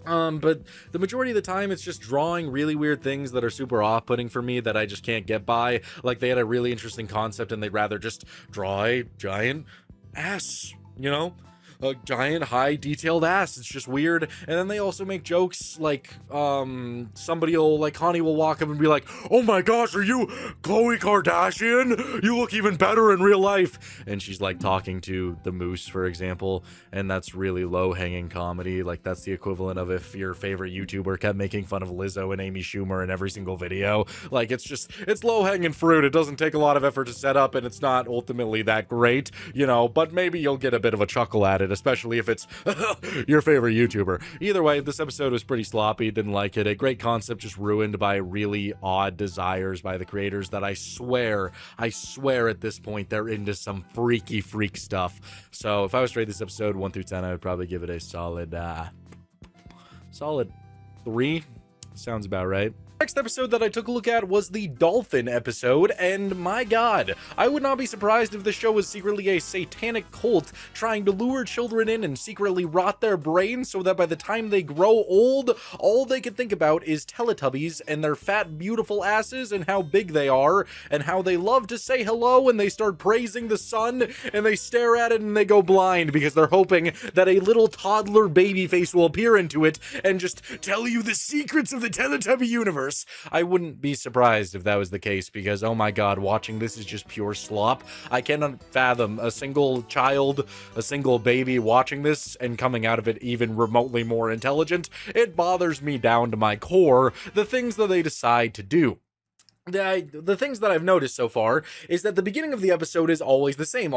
But the majority of the time it's just drawing really weird things that are super off-putting for me that I just can't get by. Like they had a really interesting concept and they'd rather just draw a giant ass, you know? A giant high detailed ass. It's just weird. And then they also make jokes like somebody will, like Connie will walk up and be like, oh my gosh, are you Khloe Kardashian? You look even better in real life. And she's like talking to the moose, for example, and that's really low-hanging comedy. Like that's the equivalent of if your favorite YouTuber kept making fun of Lizzo and Amy Schumer in every single video. Like it's low-hanging fruit. It doesn't take a lot of effort to set up and it's not ultimately that great, you know, but maybe you'll get a bit of a chuckle at it, especially if it's your favorite YouTuber. Either way, this episode was pretty sloppy, didn't like it. A great concept just ruined by really odd desires by the creators that I swear at this point they're into some freaky freak stuff. So if I was to rate this episode 1 through 10, I would probably give it a solid 3. Sounds about right. Next episode that I took a look at was the dolphin episode, and my god, I would not be surprised if the show was secretly a satanic cult trying to lure children in and secretly rot their brains so that by the time they grow old, all they can think about is Teletubbies and their fat, beautiful asses and how big they are and how they love to say hello and they start praising the sun and they stare at it and they go blind because they're hoping that a little toddler baby face will appear into it and just tell you the secrets of the Teletubby universe. I wouldn't be surprised if that was the case because, oh my god, watching this is just pure slop. I cannot fathom a single child, a single baby watching this and coming out of it even remotely more intelligent. It bothers me down to my core, the things that they decide to do. The things that I've noticed so far is that the beginning of the episode is always the same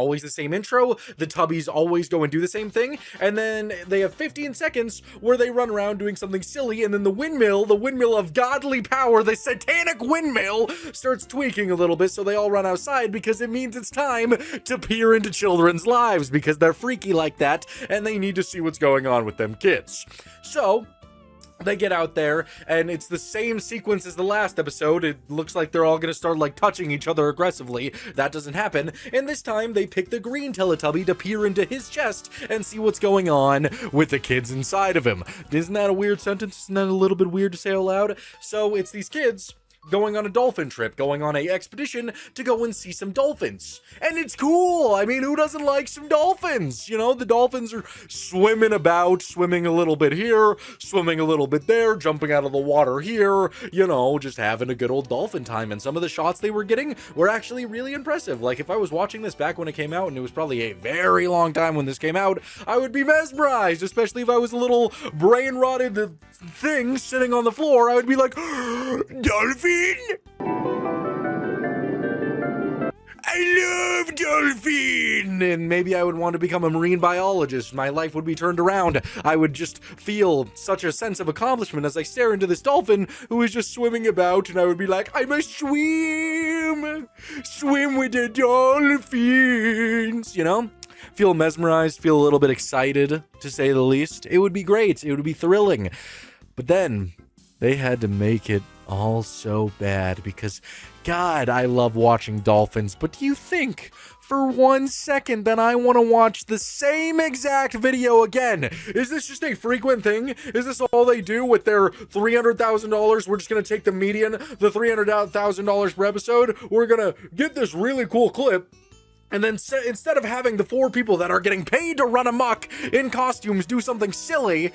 intro, the Tubbies always go and do the same thing, and then they have 15 seconds where they run around doing something silly, and then the windmill of godly power, the satanic windmill, starts tweaking a little bit, so they all run outside because it means it's time to peer into children's lives because they're freaky like that, and they need to see what's going on with them kids. So they get out there, and it's the same sequence as the last episode. It looks like they're all gonna start, like, touching each other aggressively. That doesn't happen. And this time, they pick the green Teletubby to peer into his chest and see what's going on with the kids inside of him. Isn't that a weird sentence? Isn't that a little bit weird to say out loud? So, it's these kids going on a dolphin trip, going on a expedition to go and see some dolphins. And it's cool. I mean, who doesn't like some dolphins? You know, the dolphins are swimming about, swimming a little bit here, swimming a little bit there, jumping out of the water here, you know, just having a good old dolphin time. And some of the shots they were getting were actually really impressive. Like, if I was watching this back when it came out, and it was probably a very long time when this came out, I would be mesmerized, especially if I was a little brain-rotted thing sitting on the floor. I would be like, dolphin! I love dolphin! And maybe I would want to become a marine biologist. My life would be turned around. I would just feel such a sense of accomplishment as I stare into this dolphin who is just swimming about, and I would be like, I must swim! Swim with the dolphins! You know? Feel mesmerized, feel a little bit excited, to say the least. It would be great. It would be thrilling. But then, they had to make it all so bad because, God, I love watching dolphins. But do you think for 1 second that I want to watch the same exact video again? Is this just a frequent thing? Is this all they do with their $300,000? We're just going to take the median, the $300,000 per episode. We're going to get this really cool clip. And then instead of having the 4 people that are getting paid to run amok in costumes do something silly,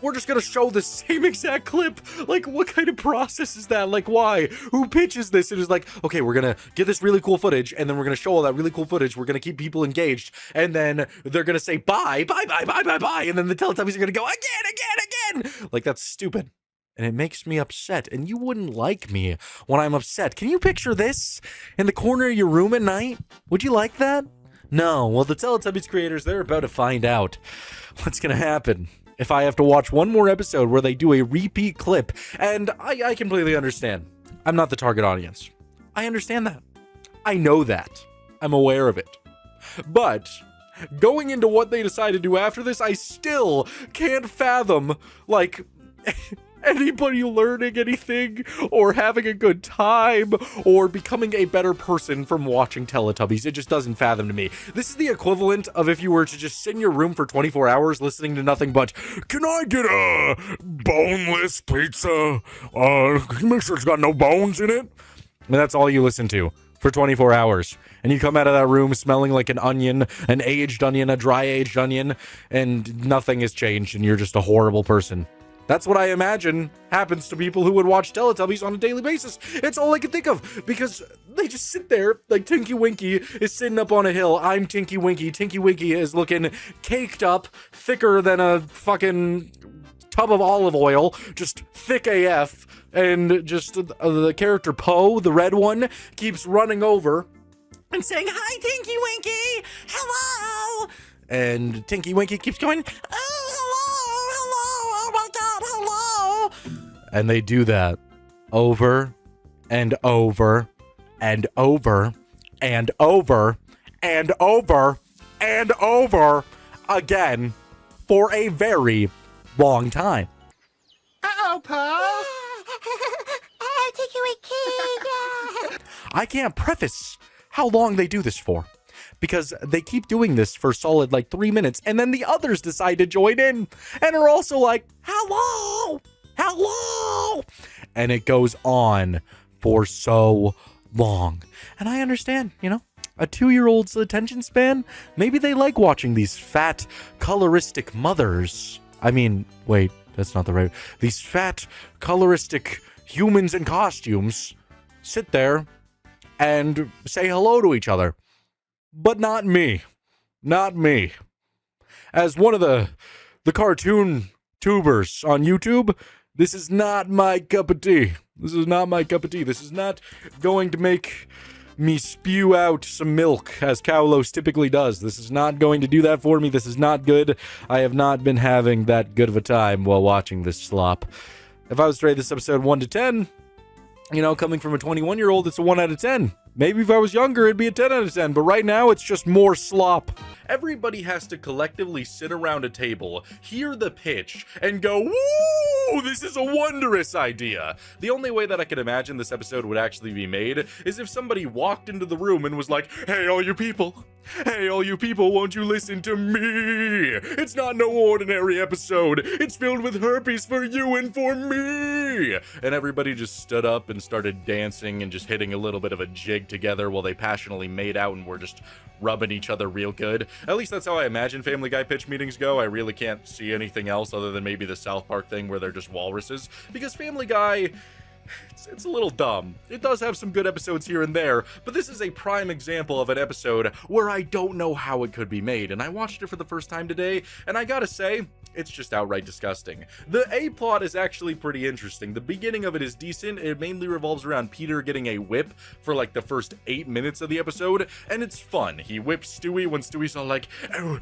we're just gonna show the same exact clip. Like, what kind of process is that? Like, why? Who pitches this? It is like, okay, we're gonna get this really cool footage, and then we're gonna show all that really cool footage. We're gonna keep people engaged, and then they're gonna say bye, and then the Teletubbies are gonna go again. Like, that's stupid. and it makes me upset, and you wouldn't like me when I'm upset. Can you picture this in the corner of your room at night? Would you like that? No. Well, the Teletubbies creators, they're about to find out what's gonna happen if I have to watch one more episode where they do a repeat clip. And I completely understand. I'm not the target audience. I understand that. I know that. I'm aware of it. But going into what they decide to do after this, I still can't fathom, like, anybody learning anything or having a good time or becoming a better person from watching Teletubbies. It just doesn't fathom to me. This is the equivalent of if you were to just sit in your room for 24 hours listening to nothing but, "Can I get a boneless pizza? Can you make sure it's got no bones in it?" And that's all you listen to for 24 hours. And you come out of that room smelling like an onion, an aged onion, a dry aged onion, and nothing has changed and you're just a horrible person. That's what I imagine happens to people who would watch Teletubbies on a daily basis. It's all I can think of, because they just sit there, like Tinky Winky is sitting up on a hill. I'm Tinky Winky. Tinky Winky is looking caked up, thicker than a fucking tub of olive oil, just thick AF. And just the character Poe, the red one, keeps running over and saying, "Hi, Tinky Winky, hello." And Tinky Winky keeps going, "Oh, hello, oh my God, hello." And they do that over and over and over and over and over and over again for a very long time. Uh-oh, Poe. Tinky Winky. I can't preface how long they do this for, because they keep doing this for solid like 3 minutes, and then the others decide to join in and are also like, "Hello, hello," and it goes on for so long. And I understand, you know, a 2-year-old's attention span, maybe they like watching these fat coloristic mothers. I mean, wait, that's not the right. These fat coloristic humans in costumes sit there and say hello to each other. But not me. Not me. As one of the cartoon tubers on YouTube, this is not my cup of tea. This is not my cup of tea. This is not going to make me spew out some milk, as Cowlos typically does. This is not going to do that for me. This is not good. I have not been having that good of a time while watching this slop. If I was to rate this episode 1 to 10, you know, coming from a 21-year-old, it's a 1 out of 10. Maybe if I was younger, it'd be a 10 out of 10, but right now, it's just more slop. Everybody has to collectively sit around a table, hear the pitch, and go, "Woo! This is a wondrous idea." The only way that I can imagine this episode would actually be made is if somebody walked into the room and was like, "Hey, all you people. Hey, all you people, won't you listen to me? It's not no ordinary episode. It's filled with herpes for you and for me." And everybody just stood up and started dancing and just hitting a little bit of a jig together while they passionately made out and were just rubbing each other real good. At least that's how I imagine Family Guy pitch meetings go. I really can't see anything else other than maybe the South Park thing where they're just walruses, because Family Guy, it's a little dumb. It does have some good episodes here and there, but this is a prime example of an episode where I don't know how it could be made, and I watched it for the first time today, and I gotta say, it's just outright disgusting. The A-plot is actually pretty interesting. The beginning of it is decent. It mainly revolves around Peter getting a whip for like the first 8 minutes of the episode, and it's fun. He whips Stewie when Stewie's all like, "Oh,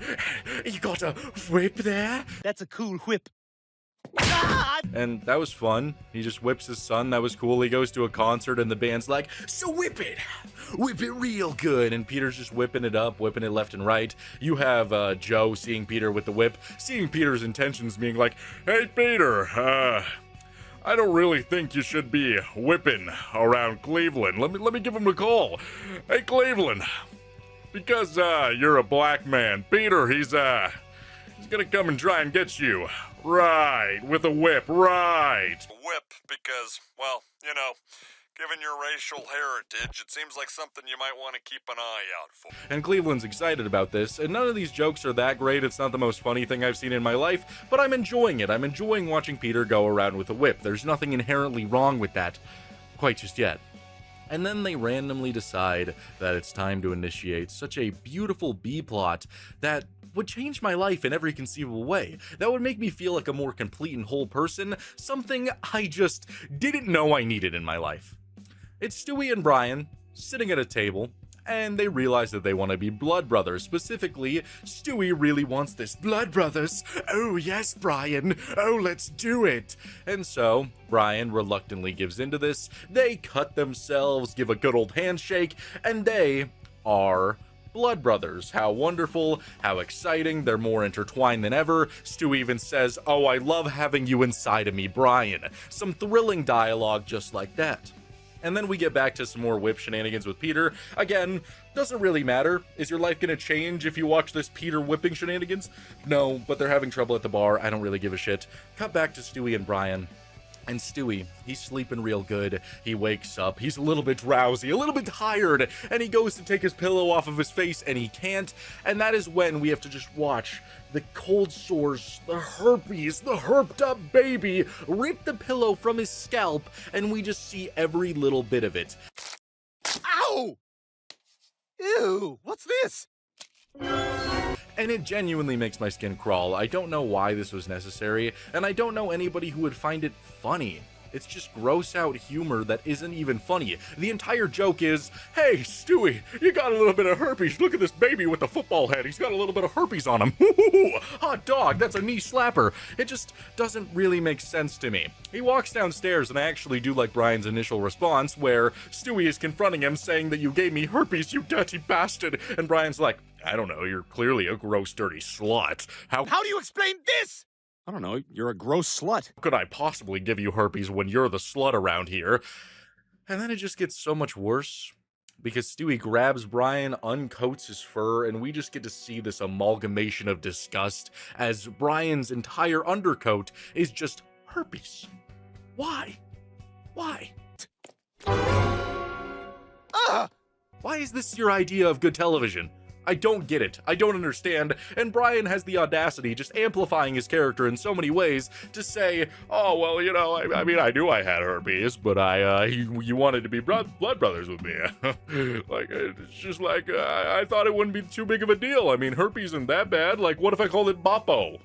you got a whip there? That's a cool whip." And that was fun. He just whips his son. That was cool. He goes to a concert and the band's like, "So whip it real good." And Peter's just whipping it up, whipping it left and right. You have Joe seeing Peter with the whip, seeing Peter's intentions, being like, "Hey, Peter, I don't really think you should be whipping around Cleveland. Let me give him a call. Hey, Cleveland, because you're a black man, Peter, he's gonna come and try and get you. Right, with a whip, right." Whip, because, well, you know, given your racial heritage, it seems like something you might want to keep an eye out for. And Cleveland's excited about this, and none of these jokes are that great. It's not the most funny thing I've seen in my life, but I'm enjoying it. I'm enjoying watching Peter go around with a whip. There's nothing inherently wrong with that, quite just yet. And then they randomly decide that it's time to initiate such a beautiful B-plot that would change my life in every conceivable way. That would make me feel like a more complete and whole person, something I just didn't know I needed in my life. It's Stewie and Brian sitting at a table, and they realize that they want to be blood brothers. Specifically, Stewie really wants this. Blood brothers? Oh yes, Brian. Oh, let's do it. And so, Brian reluctantly gives into this. They cut themselves, give a good old handshake, and they are blood brothers. How wonderful, how exciting, they're more intertwined than ever. Stewie even says, "Oh, I love having you inside of me, Brian." Some thrilling dialogue just like that. And then we get back to some more whip shenanigans with Peter. Again, doesn't really matter. Is your life gonna change if you watch this Peter whipping shenanigans? No, but they're having trouble at the bar. I don't really give a shit. Cut back to Stewie and Brian. And Stewie, he's sleeping real good. He wakes up, he's a little bit drowsy, a little bit tired, and he goes to take his pillow off of his face, and he can't. And that is when we have to just watch the cold sores, the herpes, the herped up baby rip the pillow from his scalp, and we just see every little bit of it. Ow! Ew, what's this? And it genuinely makes my skin crawl. I don't know why this was necessary, and I don't know anybody who would find it funny. It's just gross out humor that isn't even funny. The entire joke is, "Hey, Stewie, you got a little bit of herpes. Look at this baby with the football head. He's got a little bit of herpes on him. Hot dog, that's a knee slapper." It just doesn't really make sense to me. He walks downstairs, and I actually do like Brian's initial response, where Stewie is confronting him, saying that "You gave me herpes, you dirty bastard." And Brian's like, "I don't know, you're clearly a gross, dirty slut. How do you explain this?" "I don't know, you're a gross slut." "Could I possibly give you herpes when you're the slut around here?" And then it just gets so much worse, because Stewie grabs Brian, uncoats his fur, and we just get to see this amalgamation of disgust as Brian's entire undercoat is just herpes. Why? Why? Why is this your idea of good television? I don't get it. I don't understand. And Brian has the audacity, just amplifying his character in so many ways, to say, "Oh, well, you know, I mean, I knew I had herpes, but you wanted to be blood brothers with me." Like, it's just like, I thought it wouldn't be too big of a deal. I mean, herpes isn't that bad. Like, what if I called it Boppo?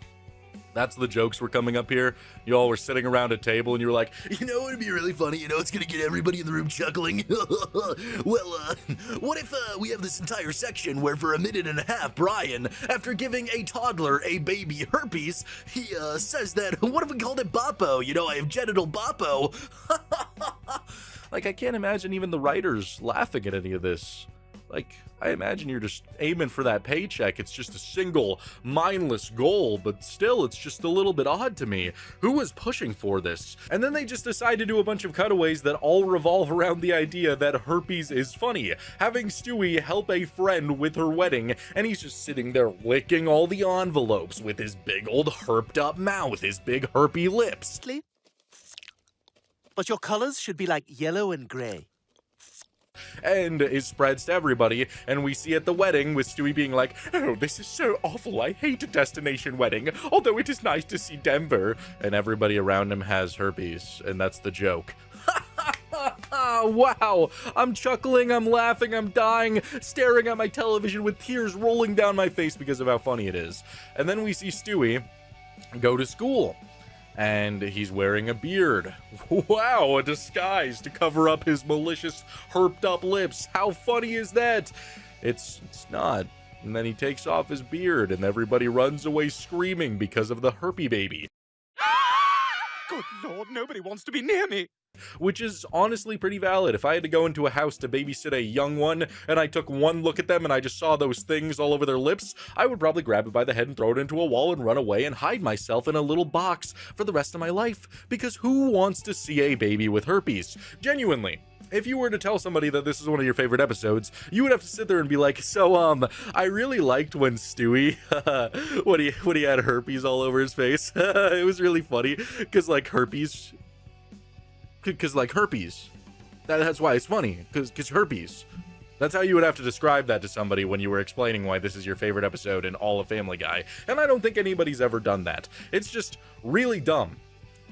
That's the jokes were coming up here. You all were sitting around a table and you were like, "You know, it'd be really funny. You know, it's gonna get everybody in the room chuckling." Well, what if we have this entire section where for a minute and a half, Brian, after giving a toddler a baby herpes, he says that, "What if we called it Boppo? You know, I have genital Boppo." Like, I can't imagine even the writers laughing at any of this. Like, I imagine you're just aiming for that paycheck. It's just a single, mindless goal, but still, it's just a little bit odd to me. Who was pushing for this? And then they just decide to do a bunch of cutaways that all revolve around the idea that herpes is funny. Having Stewie help a friend with her wedding, and he's just sitting there licking all the envelopes with his big old herped up mouth, his big herpy lips. But your colors should be like yellow and gray. And it spreads to everybody, and we see at the wedding with Stewie being like, "Oh, this is so awful, I hate a destination wedding, although it is nice to see Denver," and everybody around him has herpes, and that's the joke. Wow, I'm chuckling, I'm laughing, I'm dying, staring at my television with tears rolling down my face because of how funny it is. And then we see Stewie go to school. And he's wearing a beard. Wow, a disguise to cover up his malicious, herped up lips. How funny is that? It's not. And then he takes off his beard, and everybody runs away screaming because of the herpy baby. Good Lord, nobody wants to be near me. Which is honestly pretty valid. If I had to go into a house to babysit a young one, and I took one look at them and I just saw those things all over their lips, I would probably grab it by the head and throw it into a wall and run away and hide myself in a little box for the rest of my life. Because who wants to see a baby with herpes? Genuinely. If you were to tell somebody that this is one of your favorite episodes, you would have to sit there and be like, "So, I really liked when Stewie, when he had herpes all over his face." It was really funny, because, like, herpes... That's why it's funny, because herpes. That's how you would have to describe that to somebody when you were explaining why this is your favorite episode in all of Family Guy. And I don't think anybody's ever done that. It's just really dumb.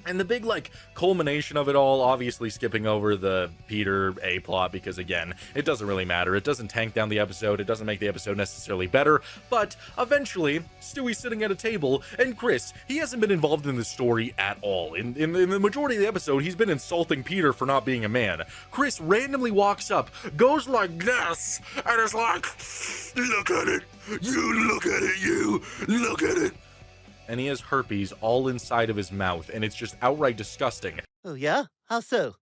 And the big, like, culmination of it all, obviously skipping over the Peter A plot, because again, it doesn't really matter. It doesn't tank down the episode. It doesn't make the episode necessarily better. But eventually, Stewie's sitting at a table, and Chris, he hasn't been involved in the story at all. In the majority of the episode, he's been insulting Peter for not being a man. Chris randomly walks up, goes like this, and is like, "Look at it. You look at it. You look at it." And he has herpes all inside of his mouth, and it's just outright disgusting. Oh, yeah? How so?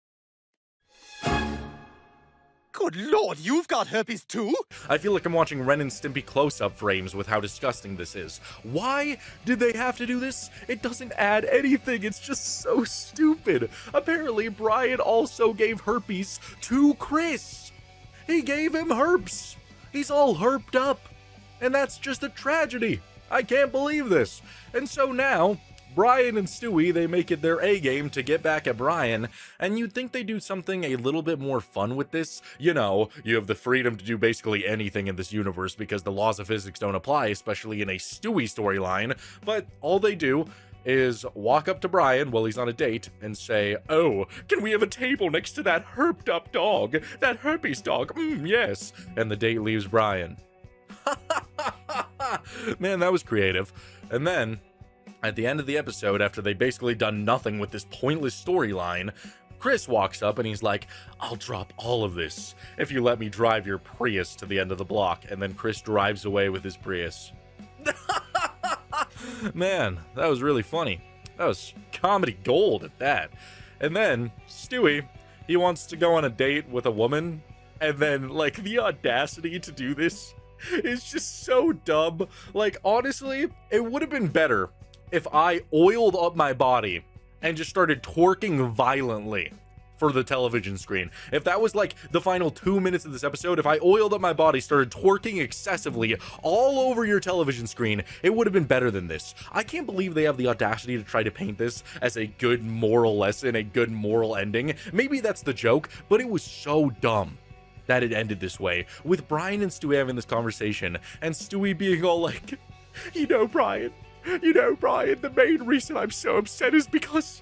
Good lord, you've got herpes too? I feel like I'm watching Ren and Stimpy close-up frames with how disgusting this is. Why did they have to do this? It doesn't add anything. It's just so stupid. Apparently, Brian also gave herpes to Chris. He gave him herpes. He's all herped up. And that's just a tragedy. I can't believe this. And so now, Brian and Stewie, they make it their A-game to get back at Brian, and you'd think they do something a little bit more fun with this. You know, you have the freedom to do basically anything in this universe because the laws of physics don't apply, especially in a Stewie storyline, but all they do is walk up to Brian while he's on a date and say, "Oh, can we have a table next to that herped up dog? That herpes dog, yes." And the date leaves Brian. Man, that was creative. And then, at the end of the episode, after they basically done nothing with this pointless storyline, Chris walks up and he's like, "I'll drop all of this if you let me drive your Prius to the end of the block." And then Chris drives away with his Prius. Man, that was really funny. That was comedy gold at that. And then, Stewie, he wants to go on a date with a woman, and then, like, the audacity to do this is just so dumb. Like, honestly, it would have been better if I oiled up my body and just started twerking violently for the television screen. If that was like the final 2 minutes of this episode, if I oiled up my body, started twerking excessively all over your television screen, it would have been better than this. I can't believe they have the audacity to try to paint this as a good moral lesson, a good moral ending. Maybe that's the joke, but it was so dumb that it ended this way, with Brian and Stewie having this conversation, and Stewie being all like, you know, Brian, the main reason I'm so upset is because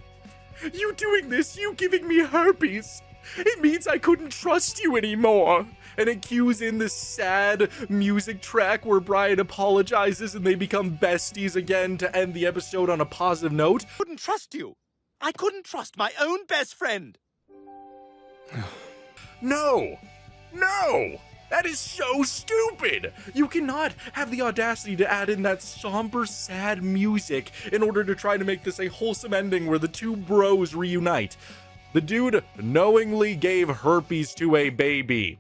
you doing this, you giving me herpes, it means I couldn't trust you anymore." And it cues in this sad music track where Brian apologizes and they become besties again to end the episode on a positive note. Couldn't trust you. I couldn't trust my own best friend. No! That is so stupid! You cannot have the audacity to add in that somber, sad music in order to try to make this a wholesome ending where the two bros reunite. The dude knowingly gave herpes to a baby.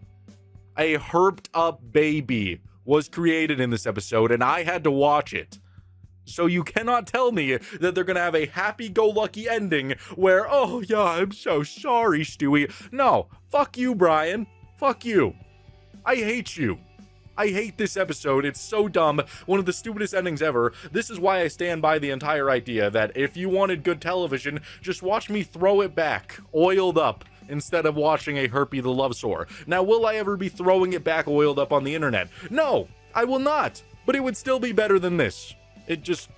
A herped up baby was created in this episode, and I had to watch it. So you cannot tell me that they're gonna have a happy-go-lucky ending where, "Oh yeah, I'm so sorry, Stewie." No, fuck you, Brian. Fuck you. I hate you. I hate this episode. It's so dumb. One of the stupidest endings ever. This is why I stand by the entire idea that if you wanted good television, just watch me throw it back, oiled up, instead of watching a Herpy the Love Sore. Now, will I ever be throwing it back oiled up on the internet? No, I will not. But it would still be better than this. It just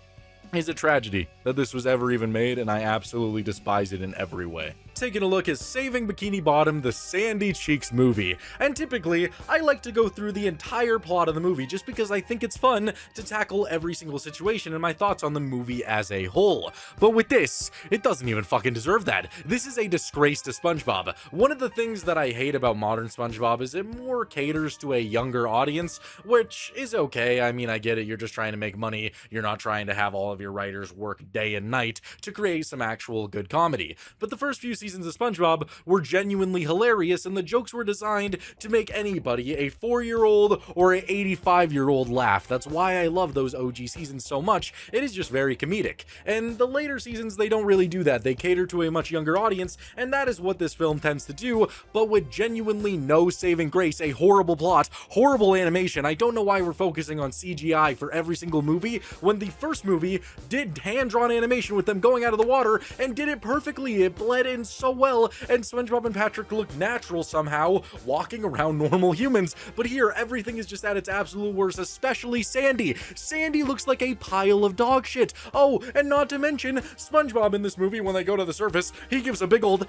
is a tragedy that this was ever even made, and I absolutely despise it in every way. Taking a look at Saving Bikini Bottom, the Sandy Cheeks movie, and typically I like to go through the entire plot of the movie just because I think it's fun to tackle every single situation and my thoughts on the movie as a whole. But with this, it doesn't even fucking deserve that. This is a disgrace to SpongeBob. One of the things that I hate about modern SpongeBob is it more caters to a younger audience, which is okay. I mean, I get it, you're just trying to make money, you're not trying to have all of your writers work day and night to create some actual good comedy. But the first few seasons of SpongeBob were genuinely hilarious, and the jokes were designed to make anybody, a 4-year-old or an 85-year-old, laugh. That's why I love those OG seasons so much. It is just very comedic. And the later seasons, they don't really do that. They cater to a much younger audience, and that is what this film tends to do, but with genuinely no saving grace, a horrible plot, horrible animation. I don't know why we're focusing on CGI for every single movie, when the first movie did hand-drawn animation with them going out of the water, and did it perfectly. It bled in so well, and SpongeBob and Patrick look natural somehow, walking around normal humans. But here, everything is just at its absolute worst, especially Sandy. Sandy looks like a pile of dog shit. Oh, and not to mention, SpongeBob in this movie, when they go to the surface, he gives a big old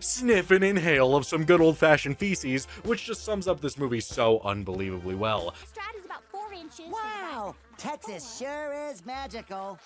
sniff and inhale of some good old-fashioned feces, which just sums up this movie so unbelievably well. Stride is about 4 inches. Wow, Texas sure is magical.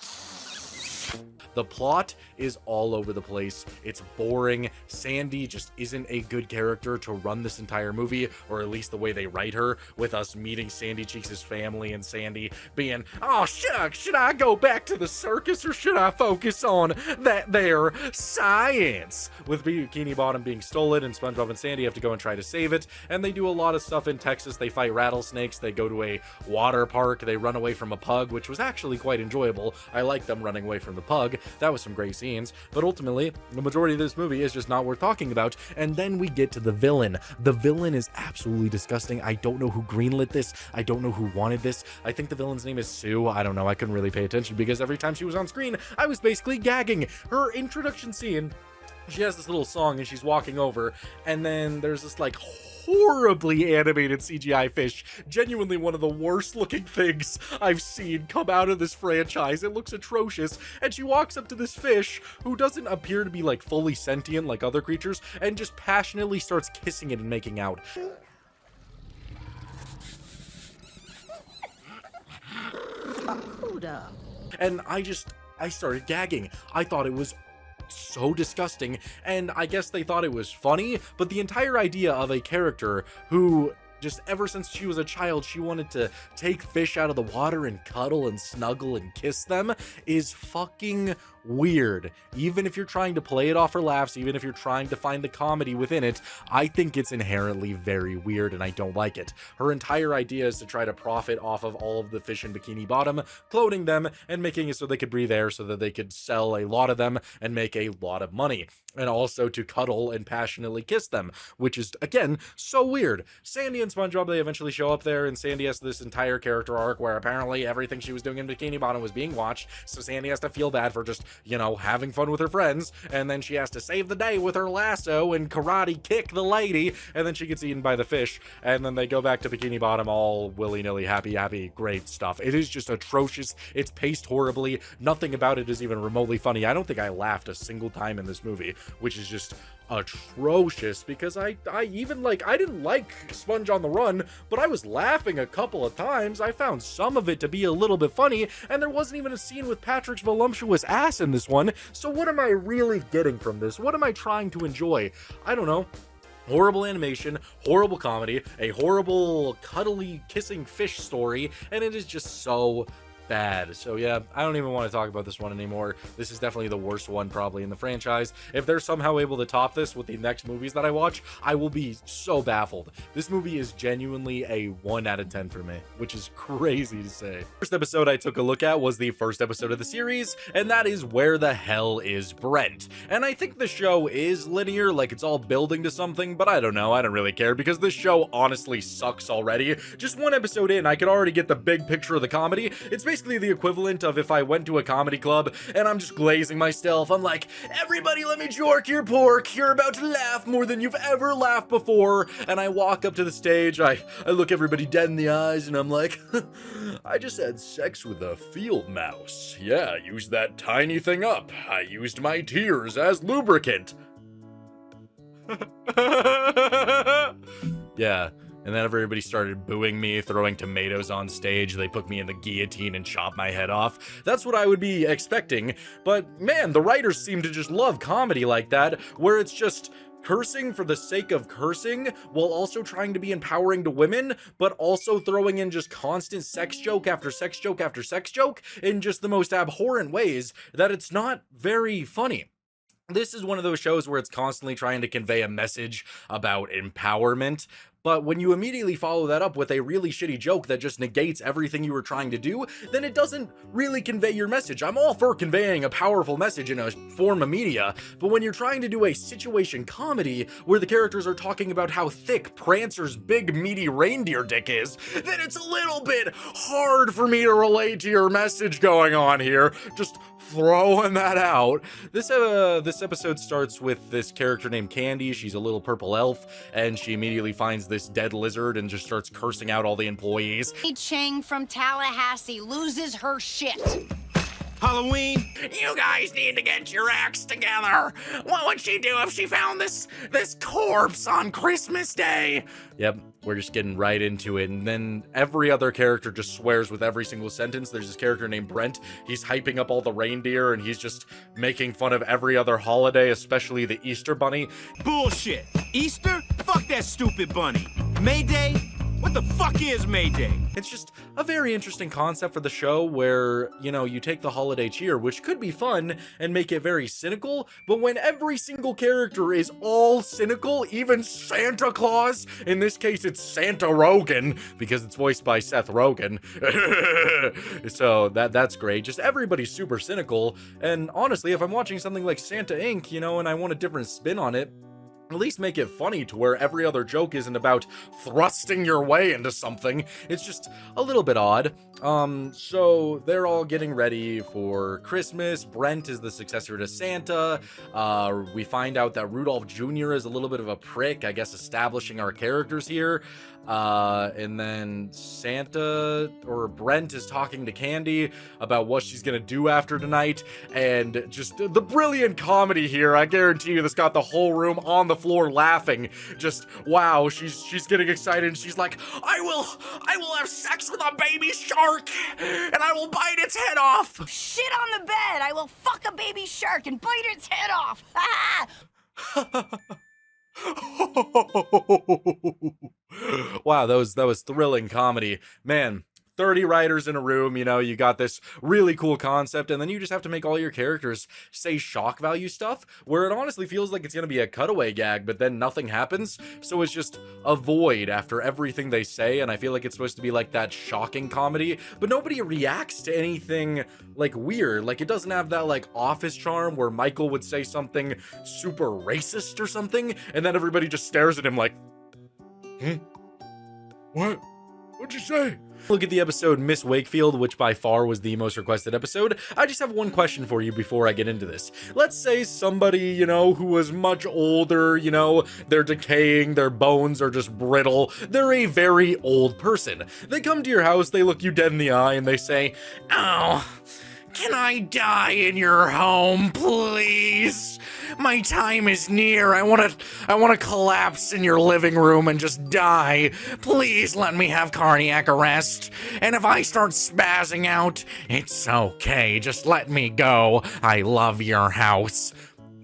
The plot is all over the place. It's boring. Sandy just isn't a good character to run this entire movie, or at least the way they write her, with us meeting Sandy Cheeks' family and Sandy being, oh shucks, should I go back to the circus or should I focus on that there science? With Bikini Bottom being stolen and SpongeBob and Sandy have to go and try to save it, and they do a lot of stuff in Texas. They fight rattlesnakes, they go to a water park, they run away from a pug, which was actually quite enjoyable. I like them running away from the pug. That was some great scenes, but ultimately the majority of this movie is just not worth talking about. And then we get to the villain. The villain is absolutely disgusting. I don't know who greenlit this. I don't know who wanted this. I think the villain's name is Sue. I don't know. I couldn't really pay attention because every time she was on screen I was basically gagging. Her introduction scene, she has this little song and she's walking over, and then there's this like horribly animated CGI fish, genuinely one of the worst looking things I've seen come out of this franchise. It looks atrocious, and she walks up to this fish who doesn't appear to be like fully sentient like other creatures, and just passionately starts kissing it and making out. And I started gagging. I thought it was so disgusting, and I guess they thought it was funny, but the entire idea of a character who just ever since she was a child, she wanted to take fish out of the water and cuddle and snuggle and kiss them is fucking weird. Even if you're trying to play it off for laughs, even if you're trying to find the comedy within it, I think it's inherently very weird and I don't like it. Her entire idea is to try to profit off of all of the fish in Bikini Bottom, cloning them and making it so they could breathe air so that they could sell a lot of them and make a lot of money. And also to cuddle and passionately kiss them, which is, again, so weird. Sandy and SpongeBob, they eventually show up there, and Sandy has this entire character arc where apparently everything she was doing in Bikini Bottom was being watched, so Sandy has to feel bad for just, you know, having fun with her friends, and then she has to save the day with her lasso and karate kick the lady, and then she gets eaten by the fish, and then they go back to Bikini Bottom all willy-nilly, happy, great stuff. It is just atrocious. It's paced horribly. Nothing about it is even remotely funny. I don't think I laughed a single time in this movie, which is just atrocious, because I didn't like Sponge on the Run, but I was laughing a couple of times. I found some of it to be a little bit funny, and there wasn't even a scene with Patrick's voluptuous ass in this one. So what am I really getting from this? What am I trying to enjoy? I don't know. Horrible animation, horrible comedy, a horrible cuddly kissing fish story, and it is just so bad. So yeah, I don't even want to talk about this one anymore. This is definitely the worst one probably in the franchise. If they're somehow able to top this with the next movies that I watch, I will be so baffled. This movie is genuinely a 1 out of 10 for me, which is crazy to say. First episode I took a look at was the first episode of the series, and that is Where the Hell is Brent? And I think the show is linear, like it's all building to something, but I don't know, I don't really care, because this show honestly sucks already. Just 1 episode in, I could already get the big picture of the comedy. It's basically the equivalent of if I went to a comedy club and I'm just glazing myself. I'm like, everybody let me jork your pork. You're about to laugh more than you've ever laughed before. And I walk up to the stage, I look everybody dead in the eyes, and I'm like, I just had sex with a field mouse. Yeah, use that tiny thing up. I used my tears as lubricant. Yeah. And then everybody started booing me, throwing tomatoes on stage. They put me in the guillotine and chopped my head off. That's what I would be expecting. But man, the writers seem to just love comedy like that, where it's just cursing for the sake of cursing while also trying to be empowering to women, but also throwing in just constant sex joke after sex joke after sex joke in just the most abhorrent ways that it's not very funny. This is one of those shows where it's constantly trying to convey a message about empowerment, but when you immediately follow that up with a really shitty joke that just negates everything you were trying to do, then it doesn't really convey your message. I'm all for conveying a powerful message in a form of media, but when you're trying to do a situation comedy where the characters are talking about how thick Prancer's big meaty reindeer dick is, then it's a little bit hard for me to relate to your message going on here. Just throwing that out. This episode starts with this character named Candy. She's a little purple elf, and she immediately finds this dead lizard and just starts cursing out all the employees. Chang from Tallahassee loses her shit. Halloween? You guys need to get your acts together. What would she do if she found this corpse on Christmas Day? Yep, we're just getting right into it. And then every other character just swears with every single sentence. There's this character named Brent. He's hyping up all the reindeer, and he's just making fun of every other holiday, especially the Easter Bunny. Bullshit. Easter? Fuck that stupid bunny. May Day? What the fuck is May Day? It's just a very interesting concept for the show where, you know, you take the holiday cheer, which could be fun, and make it very cynical, but when every single character is all cynical, even Santa Claus, in this case it's Santa Rogen, because it's voiced by Seth Rogen, so that's great. Just everybody's super cynical, and honestly, if I'm watching something like Santa Inc., you know, and I want a different spin on it, at least make it funny to where every other joke isn't about thrusting your way into something. It's just a little bit odd. So they're all getting ready for Christmas. Brent is the successor to Santa. We find out that Rudolph Jr. is a little bit of a prick, I guess, establishing our characters here. And then Brent is talking to Candy about what she's gonna do after tonight, and just the brilliant comedy here. I guarantee you this got the whole room on the floor laughing. Just wow, she's getting excited, and she's like, I will have sex with a baby shark, and I will bite its head off. Shit on the bed. I will fuck a baby shark and bite its head off. Wow, that was thrilling comedy. Man, 30 writers in a room, you know, you got this really cool concept, and then you just have to make all your characters say shock value stuff, where it honestly feels like it's gonna be a cutaway gag, but then nothing happens, so it's just a void after everything they say, and I feel like it's supposed to be like that shocking comedy, but nobody reacts to anything, like, weird. Like, it doesn't have that, like, Office charm where Michael would say something super racist or something, and then everybody just stares at him like, What? What'd you say? Look at the episode Miss Wakefield, which by far was the most requested episode. I just have one question for you before I get into this. Let's say somebody, you know, who was much older, you know, they're decaying, their bones are just brittle, they're a very old person. They come to your house, they look you dead in the eye, and they say, Oh, can I die in your home, please? My time is near. I want to collapse in your living room and just die. Please let me have cardiac arrest. And if I start spazzing out, it's okay. Just let me go. I love your house.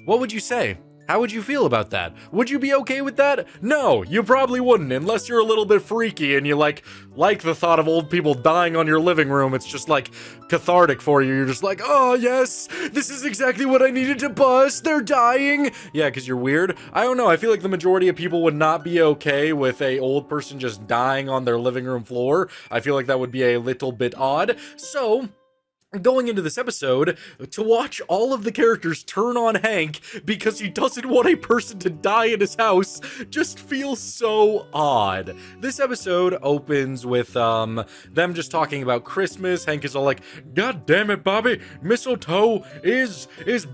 What would you say? How would you feel about that? Would you be okay with that? No, you probably wouldn't, unless you're a little bit freaky and you like the thought of old people dying on your living room. It's just like cathartic for you. You're just like, oh yes, this is exactly what I needed to bust. They're dying. Yeah, because you're weird. I don't know. I feel like the majority of people would not be okay with a old person just dying on their living room floor. I feel like that would be a little bit odd. So going into this episode, to watch all of the characters turn on Hank because he doesn't want a person to die in his house just feels so odd. This episode opens with them just talking about Christmas. Hank is all like, God damn it, Bobby, mistletoe is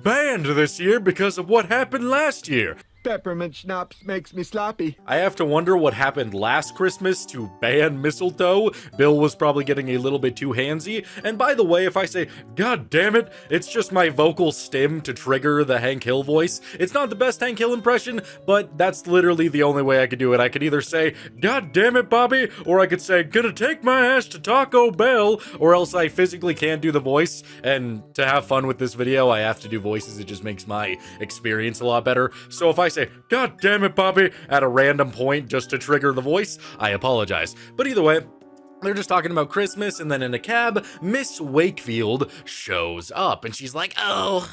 banned this year because of what happened last year. Peppermint schnapps makes me sloppy. I have to wonder what happened last Christmas to ban mistletoe. Bill was probably getting a little bit too handsy. And by the way, if I say, God damn it, it's just my vocal stim to trigger the Hank Hill voice. It's not the best Hank Hill impression, but that's literally the only way I could do it. I could either say, God damn it, Bobby, or I could say, gonna take my ass to Taco Bell, or else I physically can't do the voice. And to have fun with this video, I have to do voices. It just makes my experience a lot better. So if I say, God damn it, Bobby, at a random point just to trigger the voice, I apologize. But either way, they're just talking about Christmas, and then in a cab, Miss Wakefield shows up, and she's like, Oh,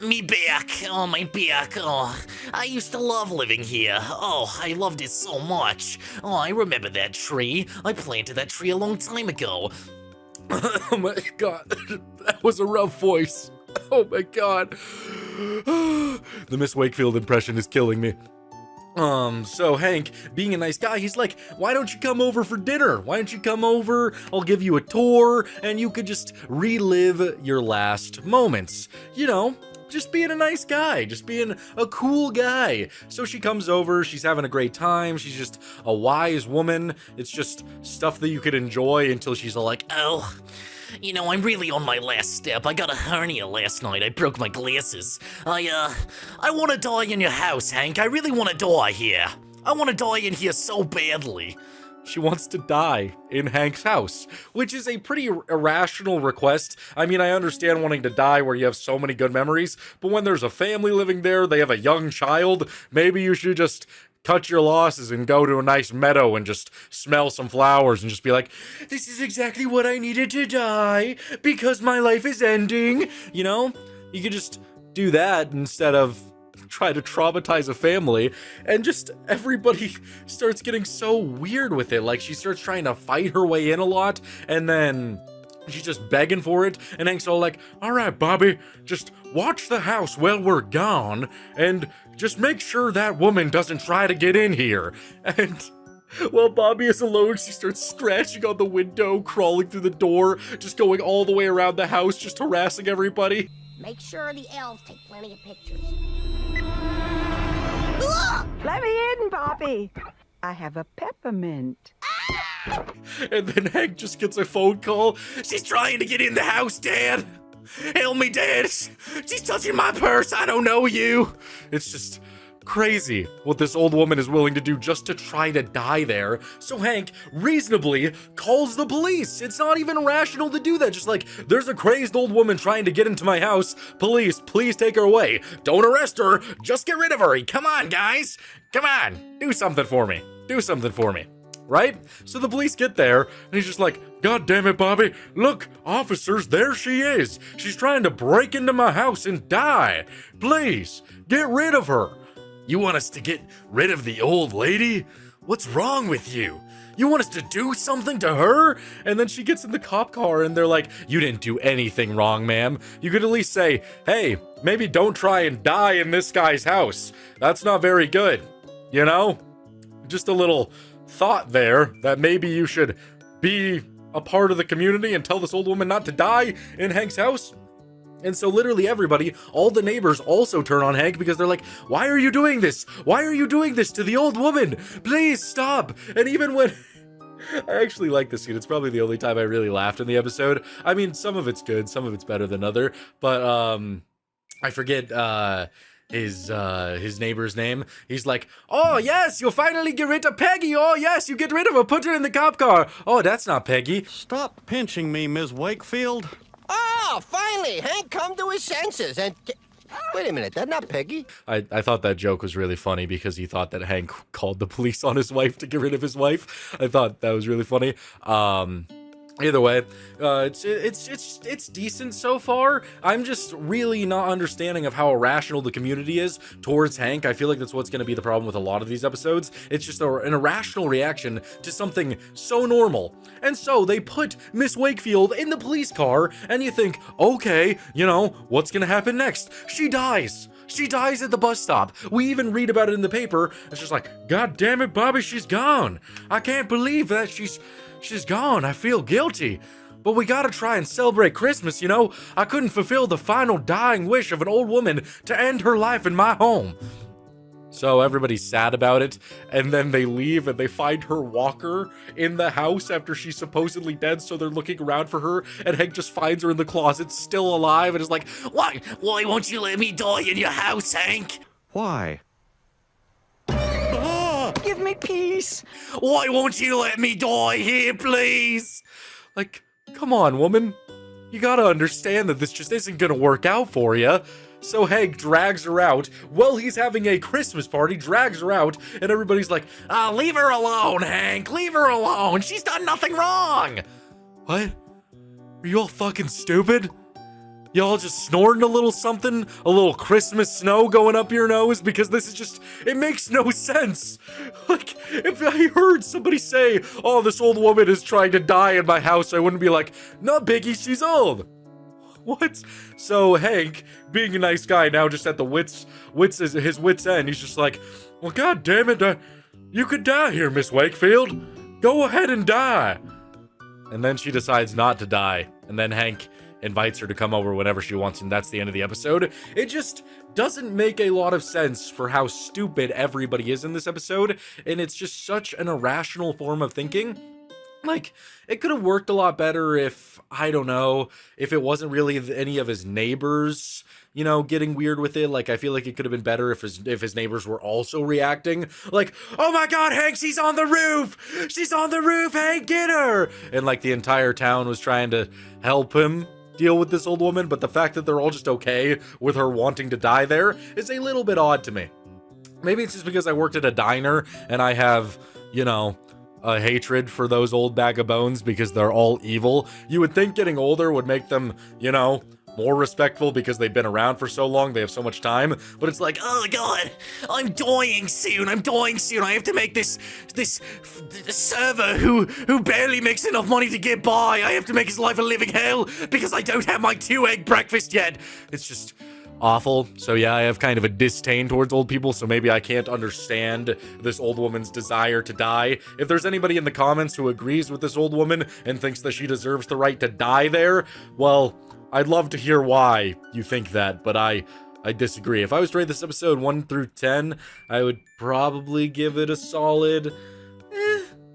me back. Oh, my back. Oh, I used to love living here. Oh, I loved it so much. Oh, I remember that tree. I planted that tree a long time ago. Oh my god, that was a rough voice. Oh my god. The Miss Wakefield impression is killing me. So Hank, being a nice guy, he's like, why don't you come over for dinner? Why don't you come over? I'll give you a tour, and you could just relive your last moments. You know, just being a nice guy, just being a cool guy. So she comes over, she's having a great time, she's just a wise woman. It's just stuff that you could enjoy until she's all like, Oh, you know, I'm really on my last step. I got a hernia last night. I broke my glasses. I want to die in your house, Hank. I really want to die here. I want to die in here so badly. she wants to die in Hank's house, which is a pretty irrational request. I mean, I understand wanting to die where you have so many good memories, but when there's a family living there, they have a young child, maybe you should just cut your losses and go to a nice meadow and just smell some flowers and just be like, this is exactly what I needed to die because my life is ending. You know, you could just do that instead of try to traumatize a family. And just everybody starts getting so weird with it. Like, she starts trying to fight her way in a lot, and then she's just begging for it, and Hank's all like, all right, Bobby, just watch the house while we're gone, and just make sure that woman doesn't try to get in here. And while Bobby is alone, she starts scratching on the window, crawling through the door, just going all the way around the house, just harassing everybody. Make sure the elves take plenty of pictures. Let me in, Bobby. I have a peppermint. And then Hank just gets a phone call. She's trying to get in the house, Dad. Help me, Dad. She's touching my purse. I don't know you. It's just crazy what this old woman is willing to do just to try to die there. So Hank reasonably calls the police. It's not even rational to do that. Just like, there's a crazed old woman trying to get into my house. Police, please take her away. Don't arrest her. Just get rid of her. Come on, guys. Come on. Do something for me. Do something for me. Right? So the police get there, and he's just like, God damn it, Bobby. Look, officers, there she is. She's trying to break into my house and die. Please, get rid of her. You want us to get rid of the old lady? What's wrong with you? You want us to do something to her? And then she gets in the cop car and they're like, you didn't do anything wrong, ma'am. You could at least say, hey, maybe don't try and die in this guy's house. That's not very good. You know? Just a little thought there that maybe you should be a part of the community and tell this old woman not to die in Hank's house. And so literally everybody, all the neighbors also turn on Hank because they're like, why are you doing this? Why are you doing this to the old woman? Please stop. And even when I actually like this scene, it's probably the only time I really laughed in the episode. I mean, some of it's good, some of it's better than other, but I forget his neighbor's name. He's like, oh yes, you'll finally get rid of Peggy. Oh yes, you get rid of her, put her in the cop car. Oh, that's not Peggy. Stop pinching me, Ms. Wakefield. Oh, finally, Hank come to his senses and... Wait a minute, that's not Peggy. I thought that joke was really funny because he thought that Hank called the police on his wife to get rid of his wife. I thought that was really funny. Either way, it's decent so far. I'm just really not understanding of how irrational the community is towards Hank. I feel like that's what's going to be the problem with a lot of these episodes. It's just an irrational reaction to something so normal. And so they put Miss Wakefield in the police car, and you think, okay, you know, what's going to happen next? She dies. She dies at the bus stop. We even read about it in the paper. It's just like, God damn it, Bobby, she's gone. I can't believe that she's gone. I feel guilty. But we gotta try and celebrate Christmas, you know? I couldn't fulfill the final dying wish of an old woman to end her life in my home. So everybody's sad about it, and then they leave and they find her walker in the house after she's supposedly dead, so they're looking around for her, and Hank just finds her in the closet, still alive, and is like, Why won't you let me die in your house, Hank? Why? Give me peace. Why won't you let me die here, please? Like, come on, woman. You gotta understand that this just isn't gonna work out for you. So Hank drags her out while he's having a Christmas party, drags her out, and everybody's like, leave her alone, Hank. Leave her alone. She's done nothing wrong. What? Are you all fucking stupid? Y'all just snorting a little something? A little Christmas snow going up your nose? Because this is just, it makes no sense. Like, if I heard somebody say, oh, this old woman is trying to die in my house, I wouldn't be like, no, Biggie, she's old. What? So Hank, being a nice guy, now just at the his wits end, he's just like, well, god damn it, you could die here, Miss Wakefield. Go ahead and die. And then she decides not to die. And then Hank invites her to come over whenever she wants, and that's the end of the episode. It just doesn't make a lot of sense for how stupid everybody is in this episode, and it's just such an irrational form of thinking. Like, it could have worked a lot better if, I don't know, if it wasn't really any of his neighbors, you know, getting weird with it. Like, I feel like it could have been better if his neighbors were also reacting. Like, oh my god, Hank, she's on the roof! She's on the roof, Hank, get her! And like, the entire town was trying to help him deal with this old woman, but the fact that they're all just okay with her wanting to die there is a little bit odd to me. Maybe it's just because I worked at a diner and I have, you know, a hatred for those old bag of bones because they're all evil. You would think getting older would make them, you know, more respectful because they've been around for so long, they have so much time, but it's like, oh god, I'm dying soon, I have to make this server who barely makes enough money to get by, I have to make his life a living hell because I don't have my 2-egg breakfast yet. It's just awful. So yeah, I have kind of a disdain towards old people, so maybe I can't understand this old woman's desire to die. If there's anybody in the comments who agrees with this old woman and thinks that she deserves the right to die there, well, I'd love to hear why you think that, but I disagree. If I was to rate this episode 1 through 10, I would probably give it a solid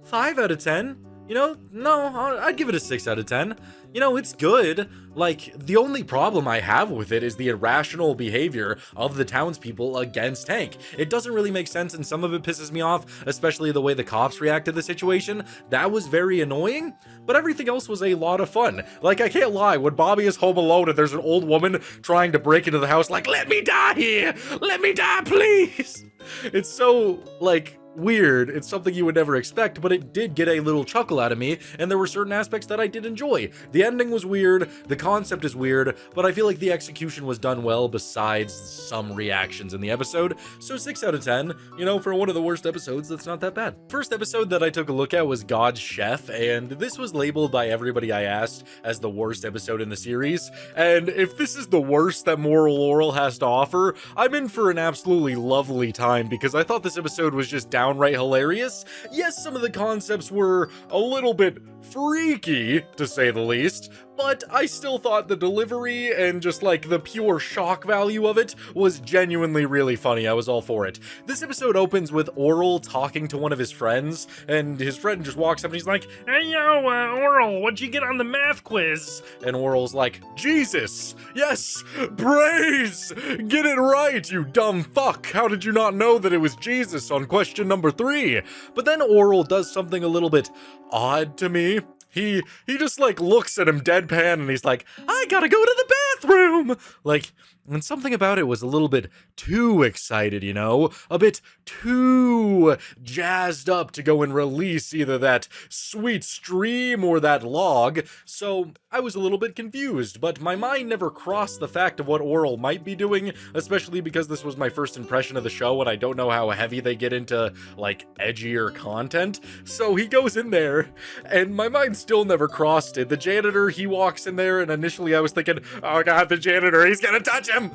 5 out of 10. You know, no, I'd give it a 6 out of 10. You know, it's good. Like, the only problem I have with it is the irrational behavior of the townspeople against Hank. It doesn't really make sense, and some of it pisses me off, especially the way the cops react to the situation. That was very annoying, but everything else was a lot of fun. Like, I can't lie, when Bobby is home alone and there's an old woman trying to break into the house, like, let me die here! Let me die, please! It's so, like, weird. It's something you would never expect, but it did get a little chuckle out of me, and there were certain aspects that I did enjoy. The ending was weird, the concept is weird, but I feel like the execution was done well besides some reactions in the episode, so 6 out of 10. You know, for one of the worst episodes, that's not that bad. First episode that I took a look at was God's Chef, and this was labeled by everybody I asked as the worst episode in the series, and if this is the worst that Moral Orel has to offer, I'm in for an absolutely lovely time, because I thought this episode was just downright hilarious. Yes, some of the concepts were a little bit freaky, to say the least, but I still thought the delivery and just like the pure shock value of it was genuinely really funny. I was all for it. This episode opens with Orel talking to one of his friends, and his friend just walks up and he's like, hey yo, Orel, what'd you get on the math quiz? And Orel's like, Jesus, yes, praise, get it right, you dumb fuck. How did you not know that it was Jesus on question number 3? But then Orel does something a little bit odd to me. He just like looks at him deadpan and he's like, I gotta go to the bathroom. Like, and something about it was a little bit too excited, you know, a bit too jazzed up to go and release either that sweet stream or that log. So I was a little bit confused, but my mind never crossed the fact of what Orel might be doing, especially because this was my first impression of the show and I don't know how heavy they get into like edgier content. So he goes in there and my mind still never crossed it. The janitor, he walks in there and initially I was thinking, oh god, the janitor, he's gonna touch him.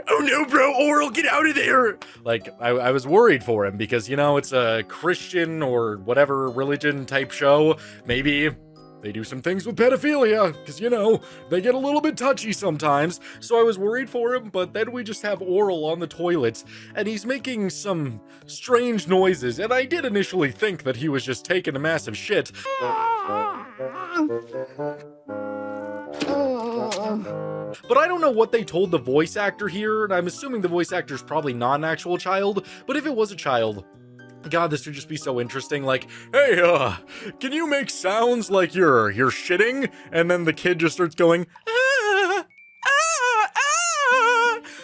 Oh no, bro, Orel, get out of there. Like, I was worried for him because, you know, it's a Christian or whatever religion type show. Maybe they do some things with pedophilia, because, you know, they get a little bit touchy sometimes, so I was worried for him, but then we just have Orel on the toilet, and he's making some strange noises, and I did initially think that he was just taking a massive shit. But I don't know what they told the voice actor here, and I'm assuming the voice actor's probably not an actual child, but if it was a child, god, this would just be so interesting. Like, hey, can you make sounds like you're shitting? And then the kid just starts going,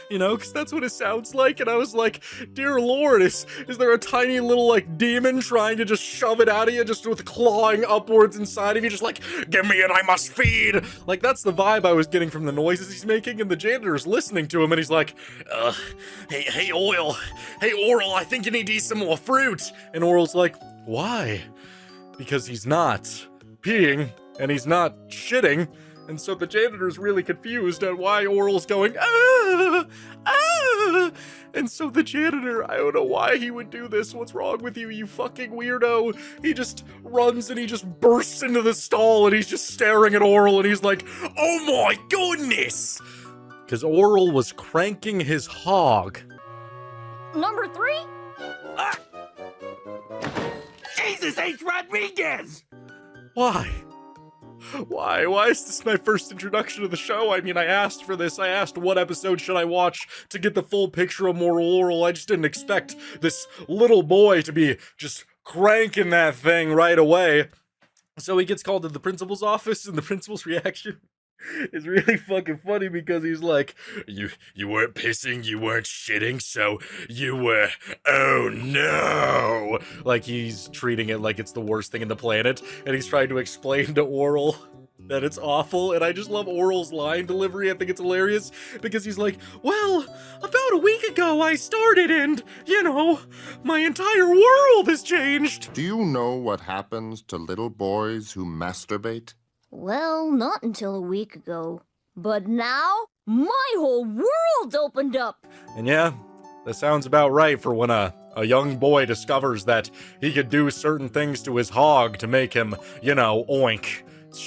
you know, because that's what it sounds like. And I was like, dear lord, is there a tiny little like demon trying to just shove it out of you, just with clawing upwards inside of you, just like, give me it, I must feed. Like, that's the vibe I was getting from the noises he's making, and the janitor's listening to him and he's like, hey Orel, I think you need to eat some more fruit. And Orel's like, why? Because he's not peeing and he's not shitting. And so the janitor's really confused at why Orel's going, ah, ah. And so the janitor, I don't know why he would do this. What's wrong with you, you fucking weirdo? He just runs and he just bursts into the stall and he's just staring at Orel and he's like, oh my goodness! Because Orel was cranking his hog. Number 3? Jesus H. Rodriguez! Why? Why is this my first introduction to the show? I mean, I asked for this. I asked what episode should I watch to get the full picture of more Orel. I just didn't expect this little boy to be just cranking that thing right away. So he gets called to the principal's office, and the principal's reaction is really fucking funny because he's like, you weren't pissing, you weren't shitting, so you were, oh no. Like he's treating it like it's the worst thing in the planet, and he's trying to explain to Orel that it's awful, and I just love Orel's line delivery. I think it's hilarious because he's like, well, about a week ago I started and, you know, my entire world has changed. Do you know what happens to little boys who masturbate? Well, not until a week ago. But now, my whole world's opened up! And yeah, that sounds about right for when a young boy discovers that he could do certain things to his hog to make him, you know, oink. It's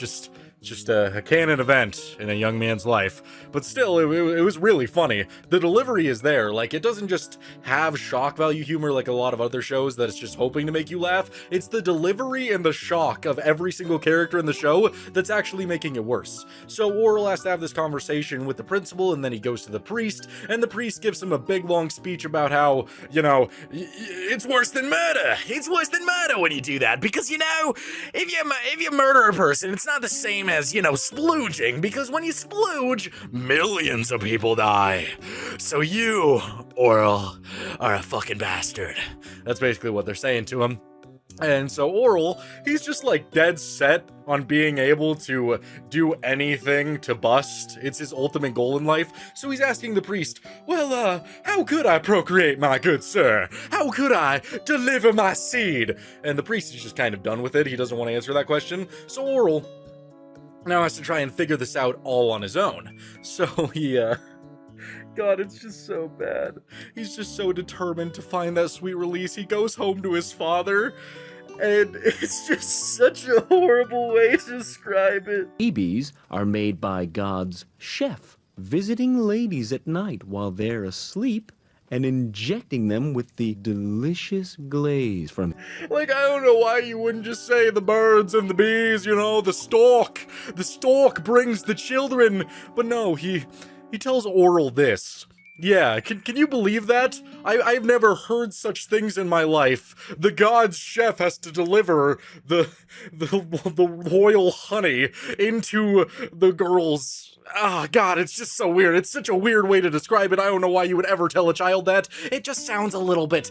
just a canon event in a young man's life. But still, it was really funny. The delivery is there. Like, it doesn't just have shock value humor like a lot of other shows that it's just hoping to make you laugh. It's the delivery and the shock of every single character in the show that's actually making it worse. So Orel has to have this conversation with the principal, and then he goes to the priest, and the priest gives him a big long speech about how, you know, it's worse than murder. It's worse than murder when you do that, because, you know, if you murder a person, it's not the same as, you know, splooging, because when you splooge, millions of people die. So you, Orel, are a fucking bastard. That's basically what they're saying to him. And so Orel, he's just like dead set on being able to do anything to bust. It's his ultimate goal in life. So he's asking the priest, well, how could I procreate, my good sir? How could I deliver my seed? And the priest is just kind of done with it. He doesn't want to answer that question. So Orel now has to try and figure this out all on his own. So he, God, it's just so bad. He's just so determined to find that sweet release. He goes home to his father, and it's just such a horrible way to describe it. Babies are made by God's chef, visiting ladies at night while they're asleep and injecting them with the delicious glaze from... Like, I don't know why you wouldn't just say the birds and the bees, you know, the stork. The stork brings the children. But no, he tells Orel this. Yeah, can you believe that? I've never heard such things in my life. The god's chef has to deliver the royal honey into the girl's... Ah, God, it's just so weird. It's such a weird way to describe it. I don't know why you would ever tell a child that. It just sounds a little bit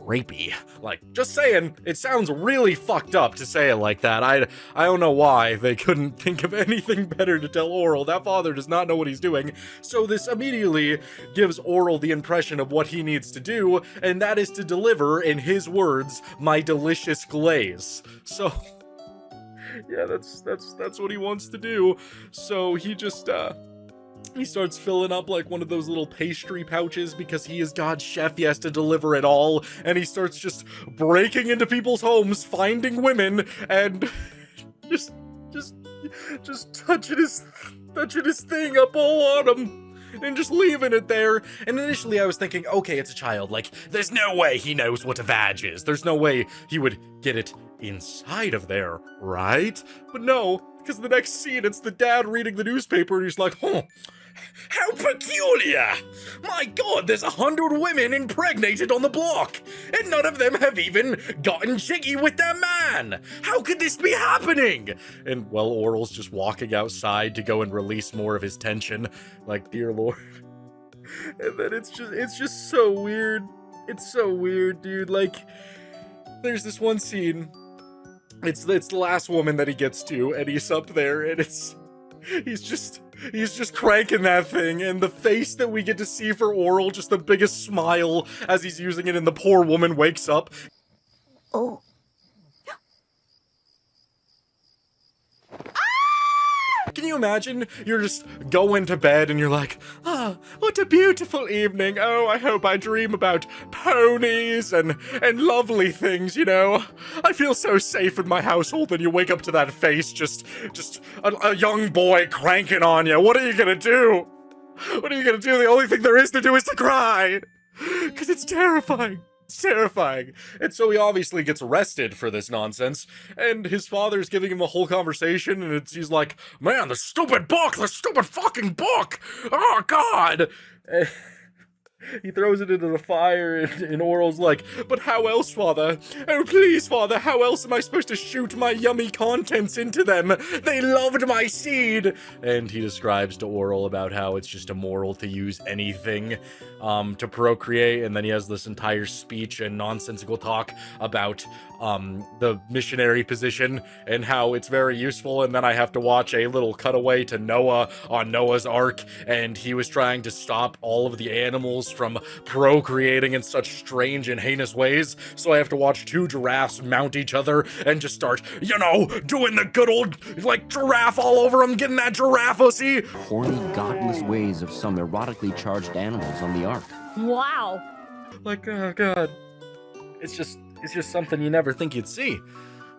rapey. Like, just saying, it sounds really fucked up to say it like that. I don't know why they couldn't think of anything better to tell Orel. That father does not know what he's doing. So this immediately gives Orel the impression of what he needs to do, and that is to deliver, in his words, my delicious glaze. So... yeah, that's what he wants to do. So he just, he starts filling up like one of those little pastry pouches because he is God's chef. He has to deliver it all. And he starts just breaking into people's homes, finding women, and just touching his thing up all on them. And just leaving it there. And initially I was thinking, okay, it's a child. Like, there's no way he knows what a vag is. There's no way he would get it inside of there, right? But no, because the next scene, it's the dad reading the newspaper, and he's like, huh, how peculiar! My God, there's 100 women impregnated on the block, and none of them have even gotten jiggy with their man! How could this be happening? And, well, Orel's just walking outside to go and release more of his tension, like, dear Lord. And then it's just so weird. It's so weird, dude. Like, there's this one scene, it's the last woman that he gets to, and he's up there, and he's just cranking that thing, and the face that we get to see for Orel, just the biggest smile as he's using it, and the poor woman wakes up. Oh. Can you imagine? You're just going to bed and you're like, ah, what a beautiful evening. Oh, I hope I dream about ponies and lovely things, you know? I feel so safe in my household. And you wake up to that face, just a young boy cranking on you. What are you gonna do? What are you gonna do? The only thing there is to do is to cry. Because it's terrifying. It's terrifying. And so he obviously gets arrested for this nonsense, and his father's giving him a whole conversation, and he's like, man, the stupid fucking book! Oh, God! He throws it into the fire, and Orel's like, but how else, Father? Oh, please, Father, how else am I supposed to shoot my yummy contents into them? They loved my seed! And he describes to Orel about how it's just immoral to use anything to procreate, and then he has this entire speech and nonsensical talk about the missionary position and how it's very useful, and then I have to watch a little cutaway to Noah on Noah's Ark, and he was trying to stop all of the animals from procreating in such strange and heinous ways, so I have to watch two giraffes mount each other and just start, you know, doing the good old, like, giraffe all over them, getting that giraffe pussy. Horny, godless ways of some erotically charged animals on the Ark. Wow. Like, oh God. It's just something you never think you'd see.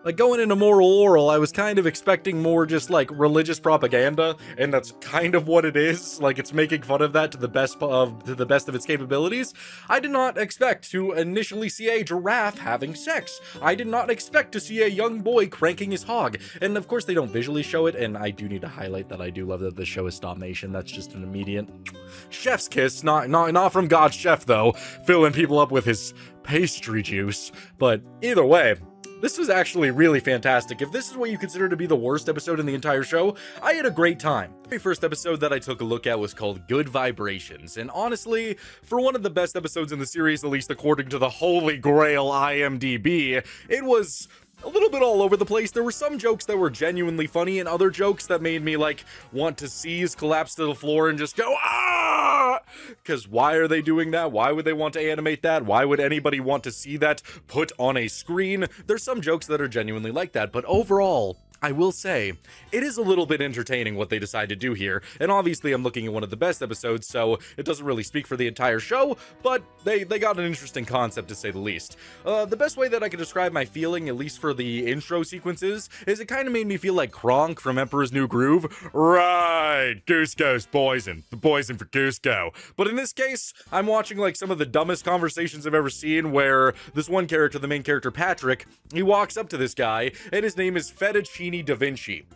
Like, going into Moral Orel, I was kind of expecting more just, like, religious propaganda, and that's kind of what it is. Like, it's making fun of that to the best of its capabilities. I did not expect to initially see a giraffe having sex. I did not expect to see a young boy cranking his hog. And, of course, they don't visually show it, and I do need to highlight that I do love that the show is stop-motion. That's just an immediate chef's kiss. Not from God's chef, though, filling people up with his pastry juice. But either way, this was actually really fantastic. If this is what you consider to be the worst episode in the entire show, I had a great time. The very first episode that I took a look at was called Good Vibrations, and honestly, for one of the best episodes in the series, at least according to the Holy Grail IMDb, it was a little bit all over the place. There were some jokes that were genuinely funny and other jokes that made me, like, want to seize, collapse to the floor, and just go, ah! Because why are they doing that? Why would they want to animate that? Why would anybody want to see that put on a screen? There's some jokes that are genuinely like that, but overall, I will say, it is a little bit entertaining what they decide to do here, and obviously I'm looking at one of the best episodes, so it doesn't really speak for the entire show, but they got an interesting concept to say the least. The best way that I could describe my feeling, at least for the intro sequences, is it kind of made me feel like Kronk from Emperor's New Groove. Right, Cusco's poison. The poison for Cusco. But in this case, I'm watching like some of the dumbest conversations I've ever seen, where this one character, the main character Patrick, he walks up to this guy, and his name is Fettuccine Da Vinci.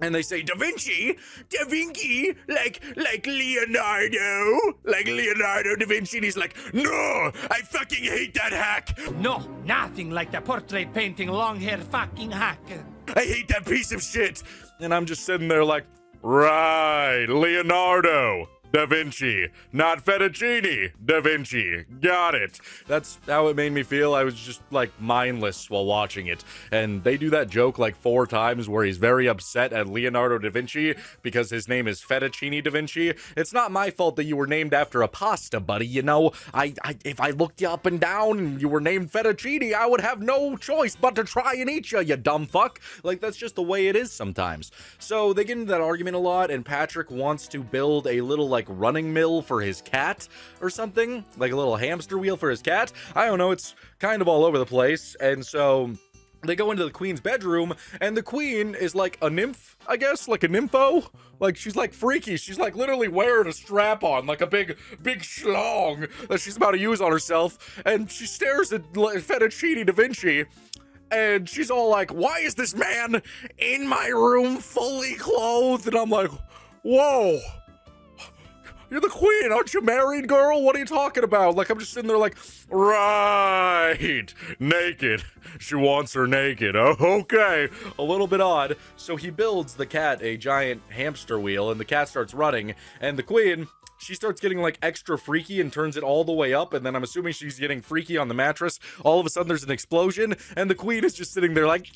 And they say, Da Vinci? Da Vinci? Like Leonardo? Like Leonardo da Vinci? And he's like, no, I fucking hate that hack. No, nothing like the portrait painting long-haired fucking hack. I hate that piece of shit. And I'm just sitting there like, right, Leonardo Da Vinci, not Fettuccine Da Vinci. Got it. That's how it made me feel. I was just like mindless while watching it. And they do that joke like 4 times where he's very upset at Leonardo da Vinci because his name is Fettuccine Da Vinci. It's not my fault that you were named after a pasta, buddy. You know, if I looked you up and down and you were named Fettuccine, I would have no choice but to try and eat you dumb fuck. Like, that's just the way it is sometimes. So they get into that argument a lot, and Patrick wants to build a little like running mill for his cat or something, like a little hamster wheel for his cat. I don't know, it's kind of all over the place. And so they go into the queen's bedroom, and the queen is like a nymph, I guess, like a nympho. Like, she's like freaky. She's like literally wearing a strap on, like a big schlong that she's about to use on herself. And she stares at Fettuccine Da Vinci, and she's all like, why is this man in my room fully clothed? And I'm like, whoa. You're the queen, aren't you married, girl? What are you talking about? Like, I'm just sitting there like, right, naked. She wants her naked. Oh, okay. A little bit odd. So he builds the cat a giant hamster wheel, and the cat starts running, and the queen, she starts getting like extra freaky and turns it all the way up, and then I'm assuming she's getting freaky on the mattress. All of a sudden there's an explosion, and the queen is just sitting there like,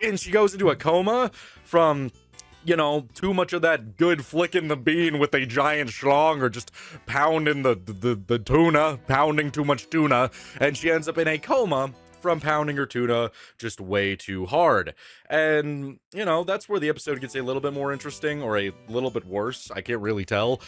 and she goes into a coma from, you know, too much of that good flicking the bean with a giant schlong, or just pounding the tuna, pounding too much tuna, and she ends up in a coma from pounding her tuna just way too hard. And, you know, that's where the episode gets a little bit more interesting, or a little bit worse. I can't really tell.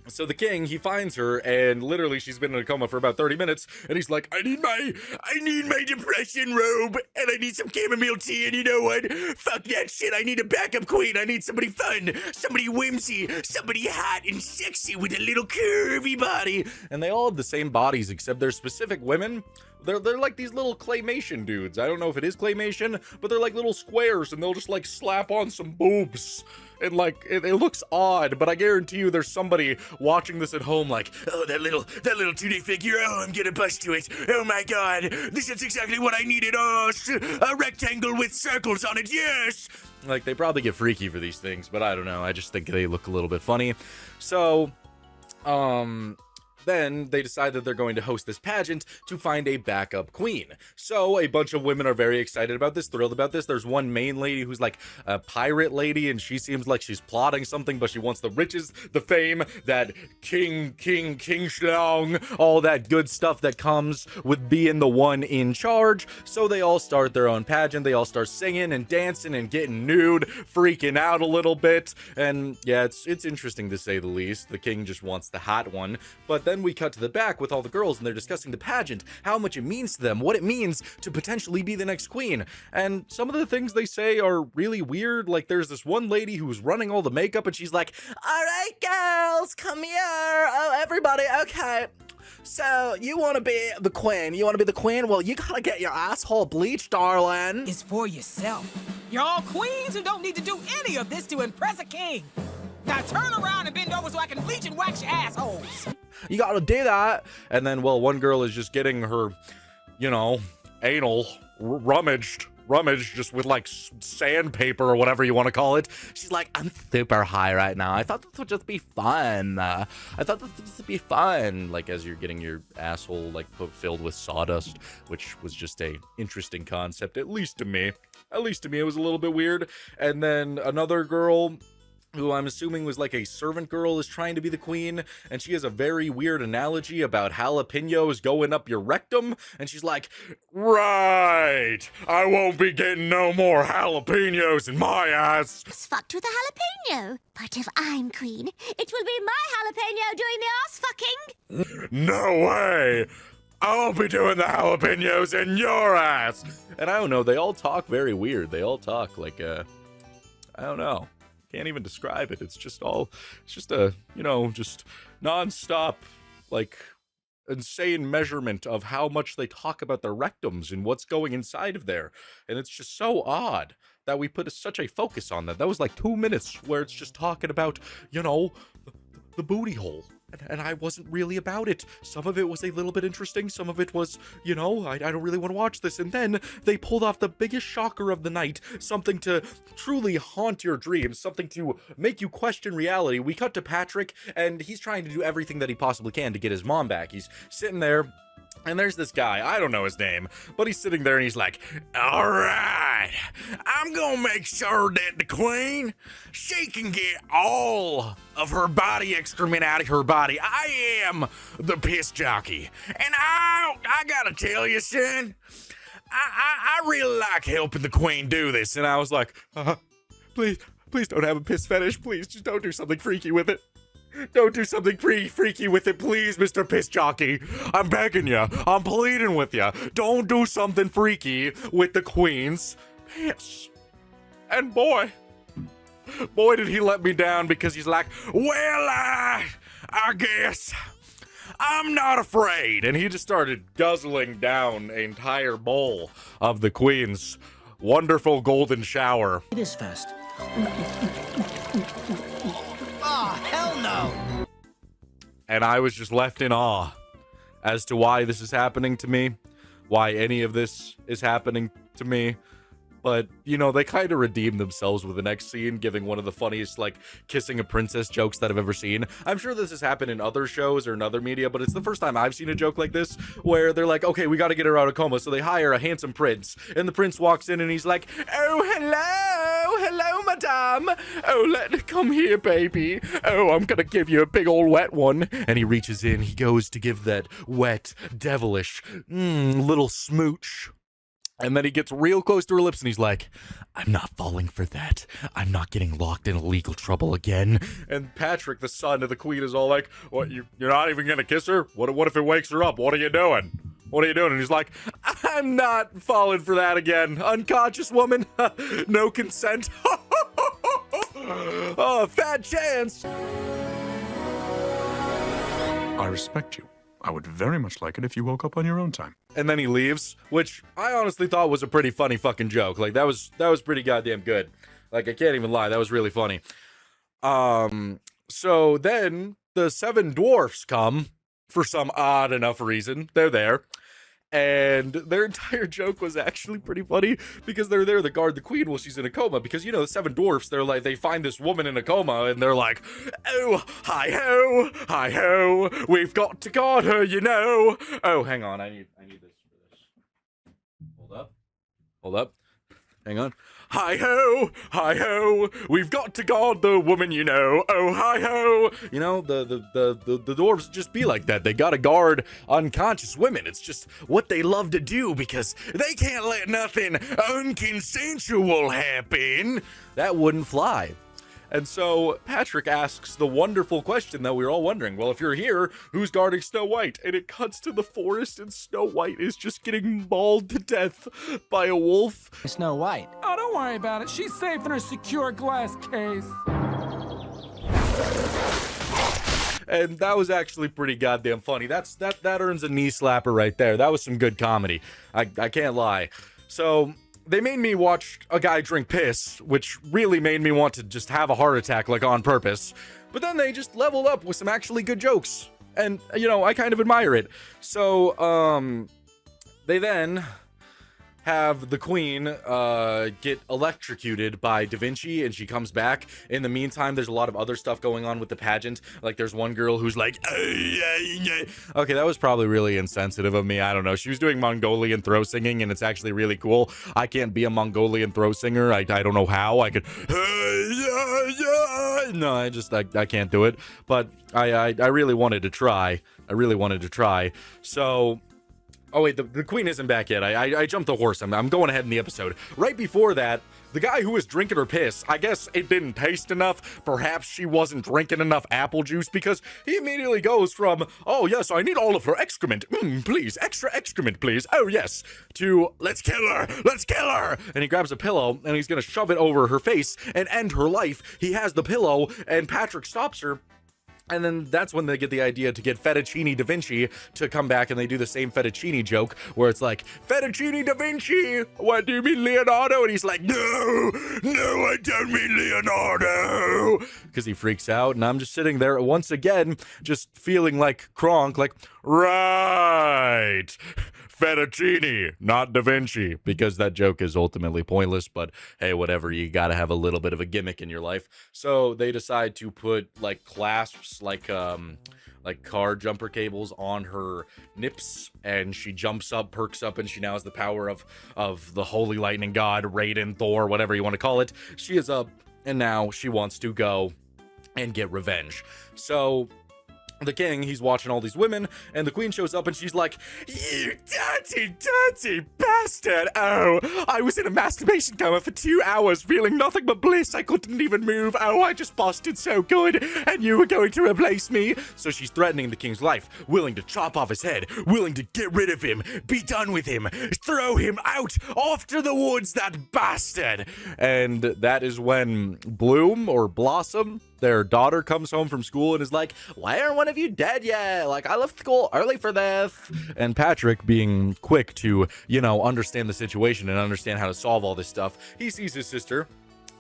So the king, he finds her, and literally she's been in a coma for about 30 minutes, and he's like, I need my depression robe, and I need some chamomile tea, and you know what? Fuck that shit, I need a backup queen, I need somebody fun, somebody whimsy, somebody hot and sexy with a little curvy body. And they all have the same bodies, except they're specific women. They're like these little claymation dudes. I don't know if it is claymation, but they're like little squares, and they'll just like slap on some boobs. And like, it looks odd, but I guarantee you there's somebody watching this at home like, oh, that little 2D figure, oh, I'm gonna bust to it. Oh my god, this is exactly what I needed. Oh, a rectangle with circles on it, yes! Like, they probably get freaky for these things, but I don't know. I just think they look a little bit funny. So, then they decide that they're going to host this pageant to find a backup queen. So a bunch of women are very excited about this, thrilled about this. There's one main lady who's like a pirate lady, and she seems like she's plotting something, but she wants the riches, the fame, that king schlong, all that good stuff that comes with being the one in charge. So they all start their own pageant. They all start singing and dancing and getting nude, freaking out a little bit. And yeah, it's interesting to say the least. The king just wants the hot one. But then we cut to the back with all the girls, and they're discussing the pageant, how much it means to them, what it means to potentially be the next queen. And some of the things they say are really weird. Like, there's this one lady who's running all the makeup, and she's like, all right, girls, come here. Oh, everybody, okay. So, you want to be the queen? You want to be the queen? Well, you gotta get your asshole bleached, darling. It's for yourself. You're all queens who don't need to do any of this to impress a king. Now turn around and bend over so I can bleach and wax your assholes. You gotta do that. And then, well, one girl is just getting her, you know, anal rummaged just with like sandpaper or whatever you want to call it. She's like, I'm super high right now. I thought this would just be fun. Like, as you're getting your asshole like filled with sawdust, which was just a interesting concept, at least to me. It was a little bit weird. And then another girl, who I'm assuming was like a servant girl, is trying to be the queen, and she has a very weird analogy about jalapenos going up your rectum, and she's like, right, I won't be getting no more jalapenos in my ass. It's fucked with a jalapeno. But if I'm queen, it will be my jalapeno doing the ass fucking. No way! I'll be doing the jalapenos in your ass! And I don't know, they all talk very weird. They all talk like, I don't know. Can't even describe it. It's just a, you know, just non-stop, like, insane measurement of how much they talk about their rectums and what's going inside of there. And it's just so odd that we put such a focus on that. That was like 2 minutes where it's just talking about, you know, the booty hole. And I wasn't really about it. Some of it was a little bit interesting. Some of it was, you know, I don't really want to watch this. And then they pulled off the biggest shocker of the night. Something to truly haunt your dreams. Something to make you question reality. We cut to Patrick, and he's trying to do everything that he possibly can to get his mom back. He's sitting there, and there's this guy, I don't know his name, but he's sitting there and he's like, all right, I'm gonna make sure that the queen, she can get all of her body excrement out of her body. I am the piss jockey. And I gotta tell you, son, I really like helping the queen do this. And I was like, please don't have a piss fetish. Please, just don't do something freaky with it. Don't do something freaky with it, please, Mr. Piss Jockey. I'm begging you. I'm pleading with you. Don't do something freaky with the queen's piss. And boy did he let me down, because he's like, well, I guess I'm not afraid. And he just started guzzling down an entire bowl of the queen's wonderful golden shower. It is fast. Oh, hell no! And I was just left in awe as to why this is happening to me, why any of this is happening to me. But, you know, they kind of redeemed themselves with the next scene, giving one of the funniest, like, kissing a princess jokes that I've ever seen. I'm sure this has happened in other shows or in other media, but it's the first time I've seen a joke like this, where they're like, okay, we got to get her out of coma, so they hire a handsome prince. And the prince walks in and he's like, oh, hello, my madam. Oh, come here, baby. Oh, I'm gonna give you a big old wet one. And he reaches in, he goes to give that wet, devilish, little smooch. And then he gets real close to her lips and he's like, I'm not falling for that. I'm not getting locked in legal trouble again. And Patrick, the son of the queen, is all like, what, you're not even gonna kiss her? What if it wakes her up? What are you doing? What are you doing? And he's like, I'm not falling for that again. Unconscious woman, no consent. Oh, fat chance. I respect you. I would very much like it if you woke up on your own time. And then he leaves, which I honestly thought was a pretty funny fucking joke. Like, that was pretty goddamn good. Like, I can't even lie, that was really funny. So then the 7 dwarfs come for some odd enough reason. They're there. And their entire joke was actually pretty funny because they're there to guard the queen while she's in a coma. Because, you know, the 7 dwarfs, they're like, they find this woman in a coma and they're like, oh, hi ho, we've got to guard her, you know. Oh, hang on, I need this for this. Hold up, hang on. Hi ho, we've got to guard the woman, you know. Oh, hi ho. You know, the dwarves just be like that. They gotta guard unconscious women. It's just what they love to do because they can't let nothing unconsensual happen. That wouldn't fly. And so Patrick asks the wonderful question that we were all wondering. Well, if you're here, who's guarding Snow White? And it cuts to the forest and Snow White is just getting mauled to death by a wolf. Snow White. Oh, don't worry about it. She's safe in her secure glass case. And that was actually pretty goddamn funny. That earns a knee slapper right there. That was some good comedy. I can't lie. So they made me watch a guy drink piss, which really made me want to just have a heart attack, like, on purpose. But then they just leveled up with some actually good jokes. And, you know, I kind of admire it. So, they then have the queen get electrocuted by Da Vinci, and she comes back. In the meantime, there's a lot of other stuff going on with the pageant. Like, there's one girl who's like, okay, that was probably really insensitive of me. I don't know. She was doing Mongolian throw singing, and it's actually really cool. I can't be a Mongolian throw singer. I don't know how. I could, no, I can't do it. But I really wanted to try. So, oh wait, the queen isn't back yet. I jumped the horse. I'm going ahead in the episode. Right before that, the guy who was drinking her piss, I guess it didn't taste enough. Perhaps she wasn't drinking enough apple juice, because he immediately goes from, oh yes, I need all of her excrement. Please, extra excrement, please. Oh yes. To, let's kill her. And he grabs a pillow and he's gonna shove it over her face and end her life. He has the pillow and Patrick stops her. And then that's when they get the idea to get Fettuccine Da Vinci to come back, and they do the same fettuccine joke where it's like, Fettuccine Da Vinci, what do you mean Leonardo? And he's like, no, I don't mean Leonardo. Because he freaks out, and I'm just sitting there once again, just feeling like Kronk, like, right. Fettuccine, not Da Vinci, because that joke is ultimately pointless, but hey, whatever, you gotta have a little bit of a gimmick in your life. So they decide to put like clasps, like car jumper cables on her nips, and she jumps up, perks up, and she now has the power of the holy lightning god, Raiden, Thor, whatever you want to call it. She is up, and now she wants to go and get revenge. So the king, he's watching all these women, and the queen shows up and she's like, you dirty bastard. Oh, I was in a masturbation coma for 2 hours feeling nothing but bliss. I couldn't even move. Oh, I just busted so good, and you were going to replace me. So she's threatening the king's life, willing to chop off his head, willing to get rid of him, be done with him, throw him out, off to the woods, that bastard. And that is when Bloom, or Blossom, their daughter, comes home from school and is like, why aren't one of you dead yet? Like, I left school early for this. And Patrick, being quick to, you know, understand the situation and understand how to solve all this stuff, he sees his sister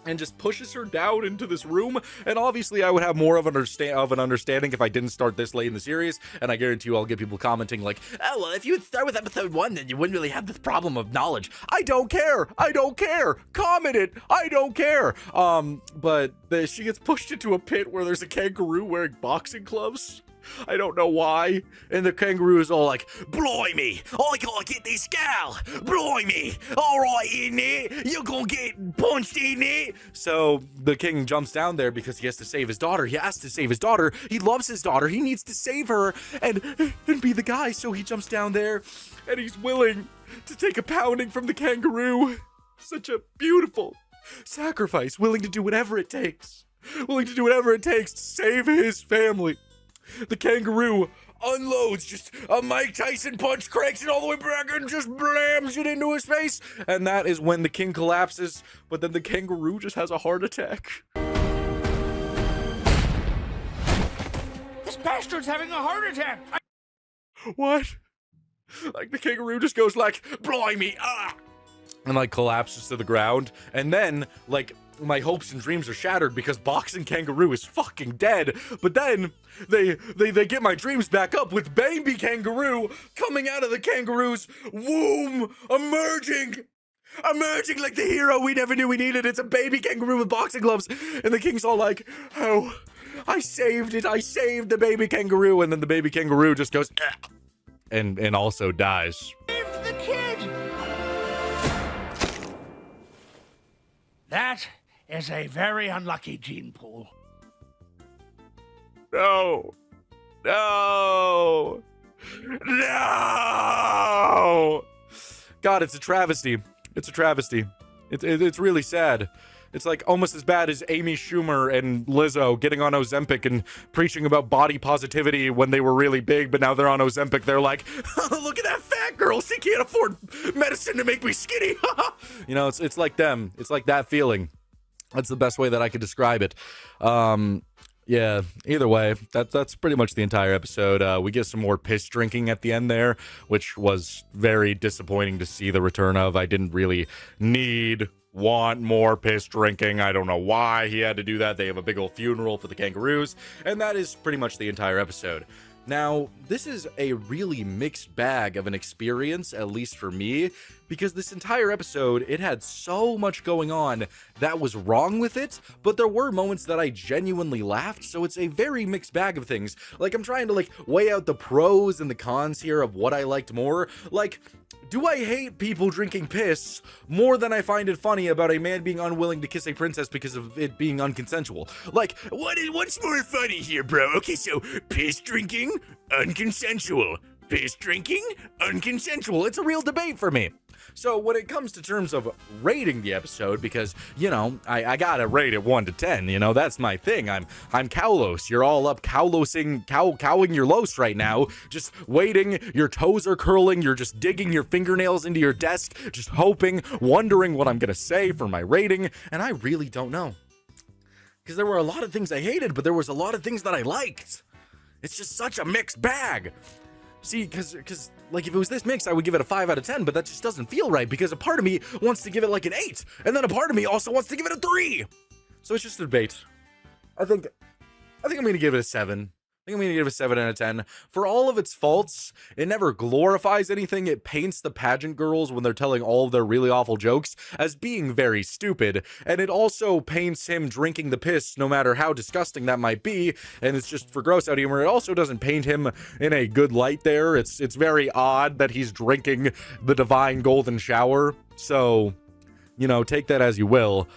and just pushes her down into this room. And obviously I would have more of an understanding if I didn't start this late in the series, and I guarantee you I'll get people commenting like, oh, well, if you would start with episode 1, then you wouldn't really have this problem of knowledge. I don't care. Comment it. I don't care. But she gets pushed into a pit where there's a kangaroo wearing boxing gloves. I don't know why. And the kangaroo is all like, "Blimey, I gotta get this gal. Blimey, all right in there. You're gonna get punched in there." So the king jumps down there because he has to save his daughter. He has to save his daughter. He loves his daughter. He needs to save her and be the guy. So he jumps down there and he's willing to take a pounding from the kangaroo. Such a beautiful sacrifice, willing to do whatever it takes. Willing to do whatever it takes to save his family. The kangaroo unloads just a Mike Tyson punch, cranks it all the way back and just blams it into his face. And that is when the king collapses, but then the kangaroo just has a heart attack. This bastard's having a heart attack. What? Like the kangaroo just goes like, "Blimey, ah!" and like collapses to the ground. And then like my hopes and dreams are shattered because boxing kangaroo is fucking dead. But then they get my dreams back up with baby kangaroo coming out of the kangaroo's womb, emerging like the hero we never knew we needed. It's a baby kangaroo with boxing gloves. And the king's all like, "Oh, I saved it. I saved the baby kangaroo." And then the baby kangaroo just goes, "Ah," and also dies. Save the kid. That is a very unlucky gene pool. No. No. No. God, it's a travesty. It's a travesty. It's really sad. It's like almost as bad as Amy Schumer and Lizzo getting on Ozempic and preaching about body positivity when they were really big, but now they're on Ozempic. They're like, "Oh, look at that fat girl. She can't afford medicine to make me skinny." You know, it's like them. It's like that feeling. That's the best way that I could describe it. Yeah, either way, that's pretty much the entire episode. We get some more piss drinking at the end there, which was very disappointing to see the return of. I didn't really want more piss drinking. I don't know why he had to do that. They have a big old funeral for the kangaroos, and that is pretty much the entire episode. Now, this is a really mixed bag of an experience, at least for me, because this entire episode, it had so much going on that was wrong with it, but there were moments that I genuinely laughed, so it's a very mixed bag of things. Like, I'm trying to, weigh out the pros and the cons here of what I liked more. Like, do I hate people drinking piss more than I find it funny about a man being unwilling to kiss a princess because of it being unconsensual? Like, what's more funny here, bro? Okay, so piss drinking, unconsensual. Piss drinking, unconsensual. It's a real debate for me. So when it comes to terms of rating the episode, because, you know, I gotta rate it 1 to 10, you know, that's my thing. I'm Cowlos. You're all up cowlosing, cowing your los right now, just waiting, your toes are curling, you're just digging your fingernails into your desk, just hoping, wondering what I'm gonna say for my rating, and I really don't know. Because there were a lot of things I hated, but there was a lot of things that I liked. It's just such a mixed bag. See, because like, if it was this mix, I would give it a 5 out of 10, but that just doesn't feel right, because a part of me wants to give it like an 8, and then a part of me also wants to give it a 3. So it's just a debate. I think I'm going to give it a 7. I think I'm going to give it a 7 out of 10. For all of its faults, it never glorifies anything. It paints the pageant girls when they're telling all of their really awful jokes as being very stupid. And it also paints him drinking the piss, no matter how disgusting that might be. And it's just for gross out humor. It also doesn't paint him in a good light there. It's very odd that he's drinking the divine golden shower. So, you know, take that as you will.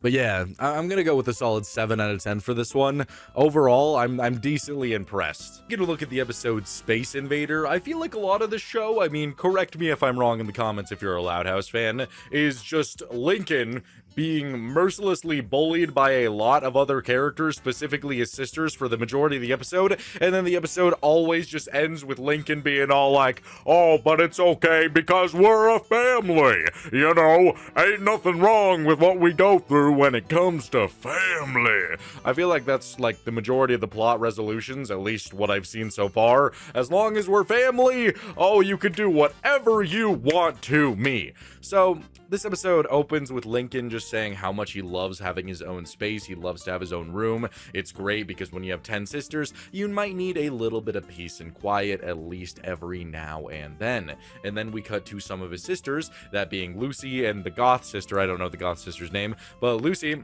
But yeah, I'm going to go with a solid 7 out of 10 for this one. Overall, I'm decently impressed. Get a look at the episode Space Invader. I feel like a lot of the show, I mean, correct me if I'm wrong in the comments if you're a Loud House fan, is just Lincoln being mercilessly bullied by a lot of other characters, specifically his sisters, for the majority of the episode, and then the episode always just ends with Lincoln being all like, "Oh, but it's okay because we're a family, you know, ain't nothing wrong with what we go through when it comes to family." I feel like that's like the majority of the plot resolutions, at least what I've seen so far. As long as we're family, oh, you can do whatever you want to me. So this episode opens with Lincoln just saying how much he loves having his own space. He loves to have his own room. It's great because when you have 10 sisters, you might need a little bit of peace and quiet, at least every now and then. And then we cut to some of his sisters, that being Lucy and the goth sister. I don't know the goth sister's name, but Lucy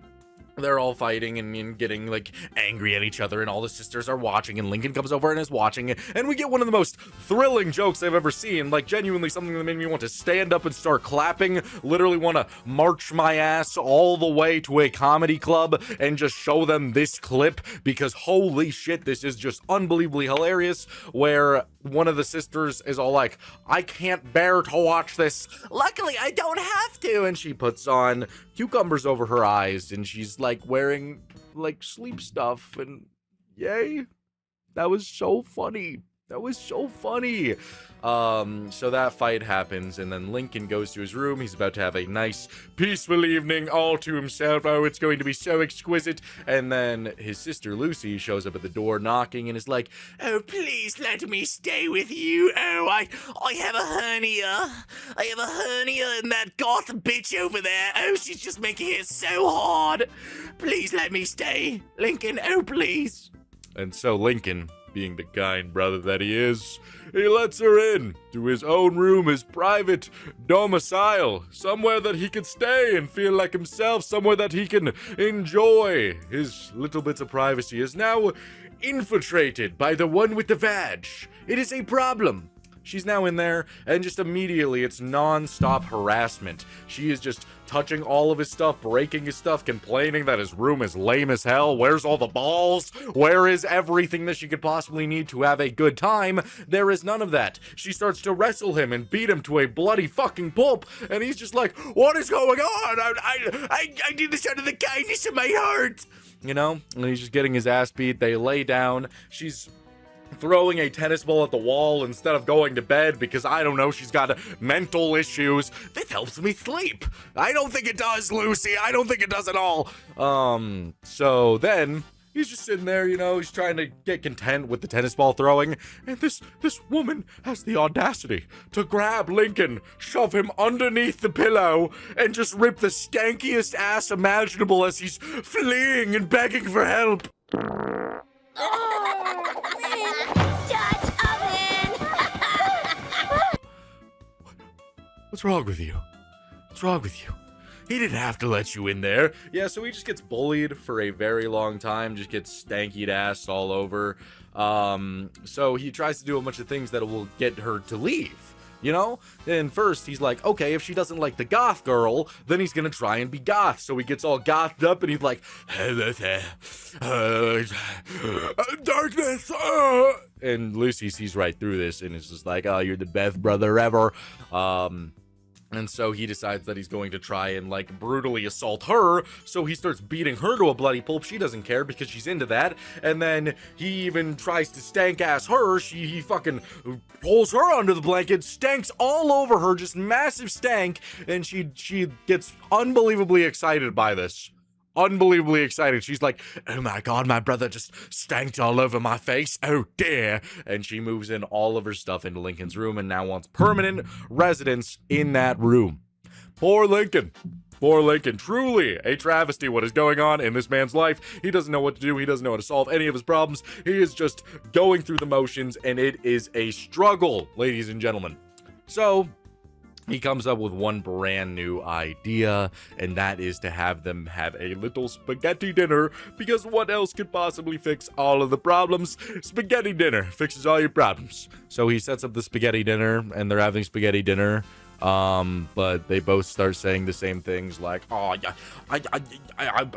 they're all fighting and getting like angry at each other, and all the sisters are watching, and Lincoln comes over and is watching, and we get one of the most thrilling jokes I've ever seen, like genuinely something that made me want to stand up and start clapping, literally want to march my ass all the way to a comedy club and just show them this clip, because holy shit, this is just unbelievably hilarious, where one of the sisters is all like, I can't bear to watch this, luckily I don't have to, and she puts on cucumbers over her eyes, and she's like wearing like sleep stuff, and yay, that was so funny. That was so funny. So that fight happens, and then Lincoln goes to his room. He's about to have a nice, peaceful evening all to himself. Oh, it's going to be so exquisite. And then his sister Lucy shows up at the door knocking and is like, oh, please let me stay with you. Oh, I have a hernia. I have a hernia, and that goth bitch over there. Oh, she's just making it so hard. Please let me stay. Lincoln, oh, please. And so Lincoln, being the kind brother that he is, he lets her in to his own room, his private domicile, somewhere that he can stay and feel like himself, somewhere that he can enjoy his little bits of privacy, is now infiltrated by the one with the vag. It is a problem. She's now in there, and just immediately it's non-stop harassment. She is just touching all of his stuff, breaking his stuff, complaining that his room is lame as hell. Where's all the balls? Where is everything that she could possibly need to have a good time? There is none of that. She starts to wrestle him and beat him to a bloody fucking pulp, and he's just like, what is going on? I did this out of the kindness of my heart. You know? And he's just getting his ass beat. They lay down. She's throwing a tennis ball at the wall instead of going to bed because, I don't know, she's got mental issues. This helps me sleep. I don't think it does, Lucy. I don't think it does at all. So then he's just sitting there, you know, he's trying to get content with the tennis ball throwing, and this woman has the audacity to grab Lincoln, shove him underneath the pillow, and just rip the stankiest ass imaginable as he's fleeing and begging for help. What's wrong with you? What's wrong with you? He didn't have to let you in there. Yeah, so he just gets bullied for a very long time, just gets stankied ass all over. So he tries to do a bunch of things that will get her to leave, you know? And first, he's like, okay, if she doesn't like the goth girl, then he's gonna try and be goth. So he gets all gothed up, and he's like, darkness! And Lucy sees right through this, and is just like, oh, you're the best brother ever. And so he decides that he's going to try and, like, brutally assault her, so he starts beating her to a bloody pulp. She doesn't care because she's into that, and then he even tries to stank-ass her. He fucking pulls her under the blanket, stanks all over her, just massive stank, and she gets unbelievably excited by this. Unbelievably excited. She's like, oh my god, my brother just stanked all over my face. Oh dear. And she moves in all of her stuff into Lincoln's room and now wants permanent residence in that room. Poor Lincoln. Poor Lincoln. Truly a travesty what is going on in this man's life. He doesn't know what to do. He doesn't know how to solve any of his problems. He is just going through the motions, and it is a struggle, ladies and gentlemen. So he comes up with one brand new idea, and that is to have them have a little spaghetti dinner, because what else could possibly fix all of the problems? Spaghetti dinner fixes all your problems. So he sets up the spaghetti dinner, and they're having spaghetti dinner, but they both start saying the same things like, oh, yeah, I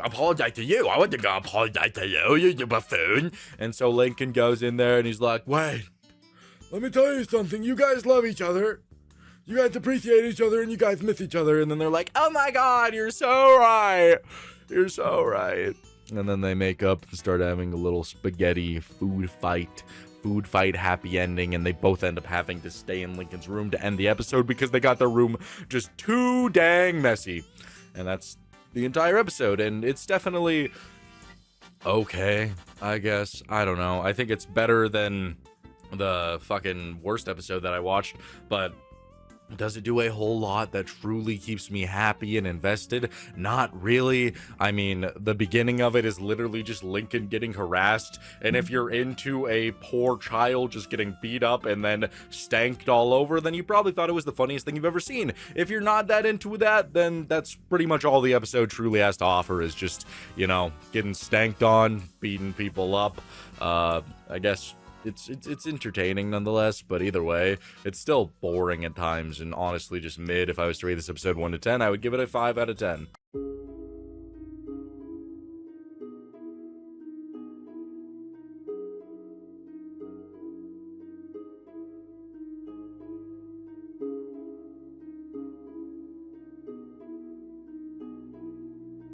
apologize to you. I wasn't gonna apologize to you, you buffoon. And so Lincoln goes in there, and he's like, wait, let me tell you something. You guys love each other. You guys appreciate each other, and you guys miss each other. And then they're like, oh my god, you're so right. You're so right. And then they make up and start having a little spaghetti food fight happy ending, and they both end up having to stay in Lincoln's room to end the episode because they got their room just too dang messy. And that's the entire episode, and it's definitely okay, I guess. I don't know. I think it's better than the fucking worst episode that I watched, but Does it do a whole lot that truly keeps me happy and invested? Not really. I mean, the beginning of it is literally just Lincoln getting harassed, and if you're into a poor child just getting beat up and then stanked all over, then you probably thought it was the funniest thing you've ever seen. If you're not that into that, then that's pretty much all the episode truly has to offer, is just, you know, getting stanked on, beating people up. I guess it's entertaining nonetheless, but either way, it's still boring at times and honestly just mid. If I was to rate this episode 1 to 10, I would give it a 5 out of 10.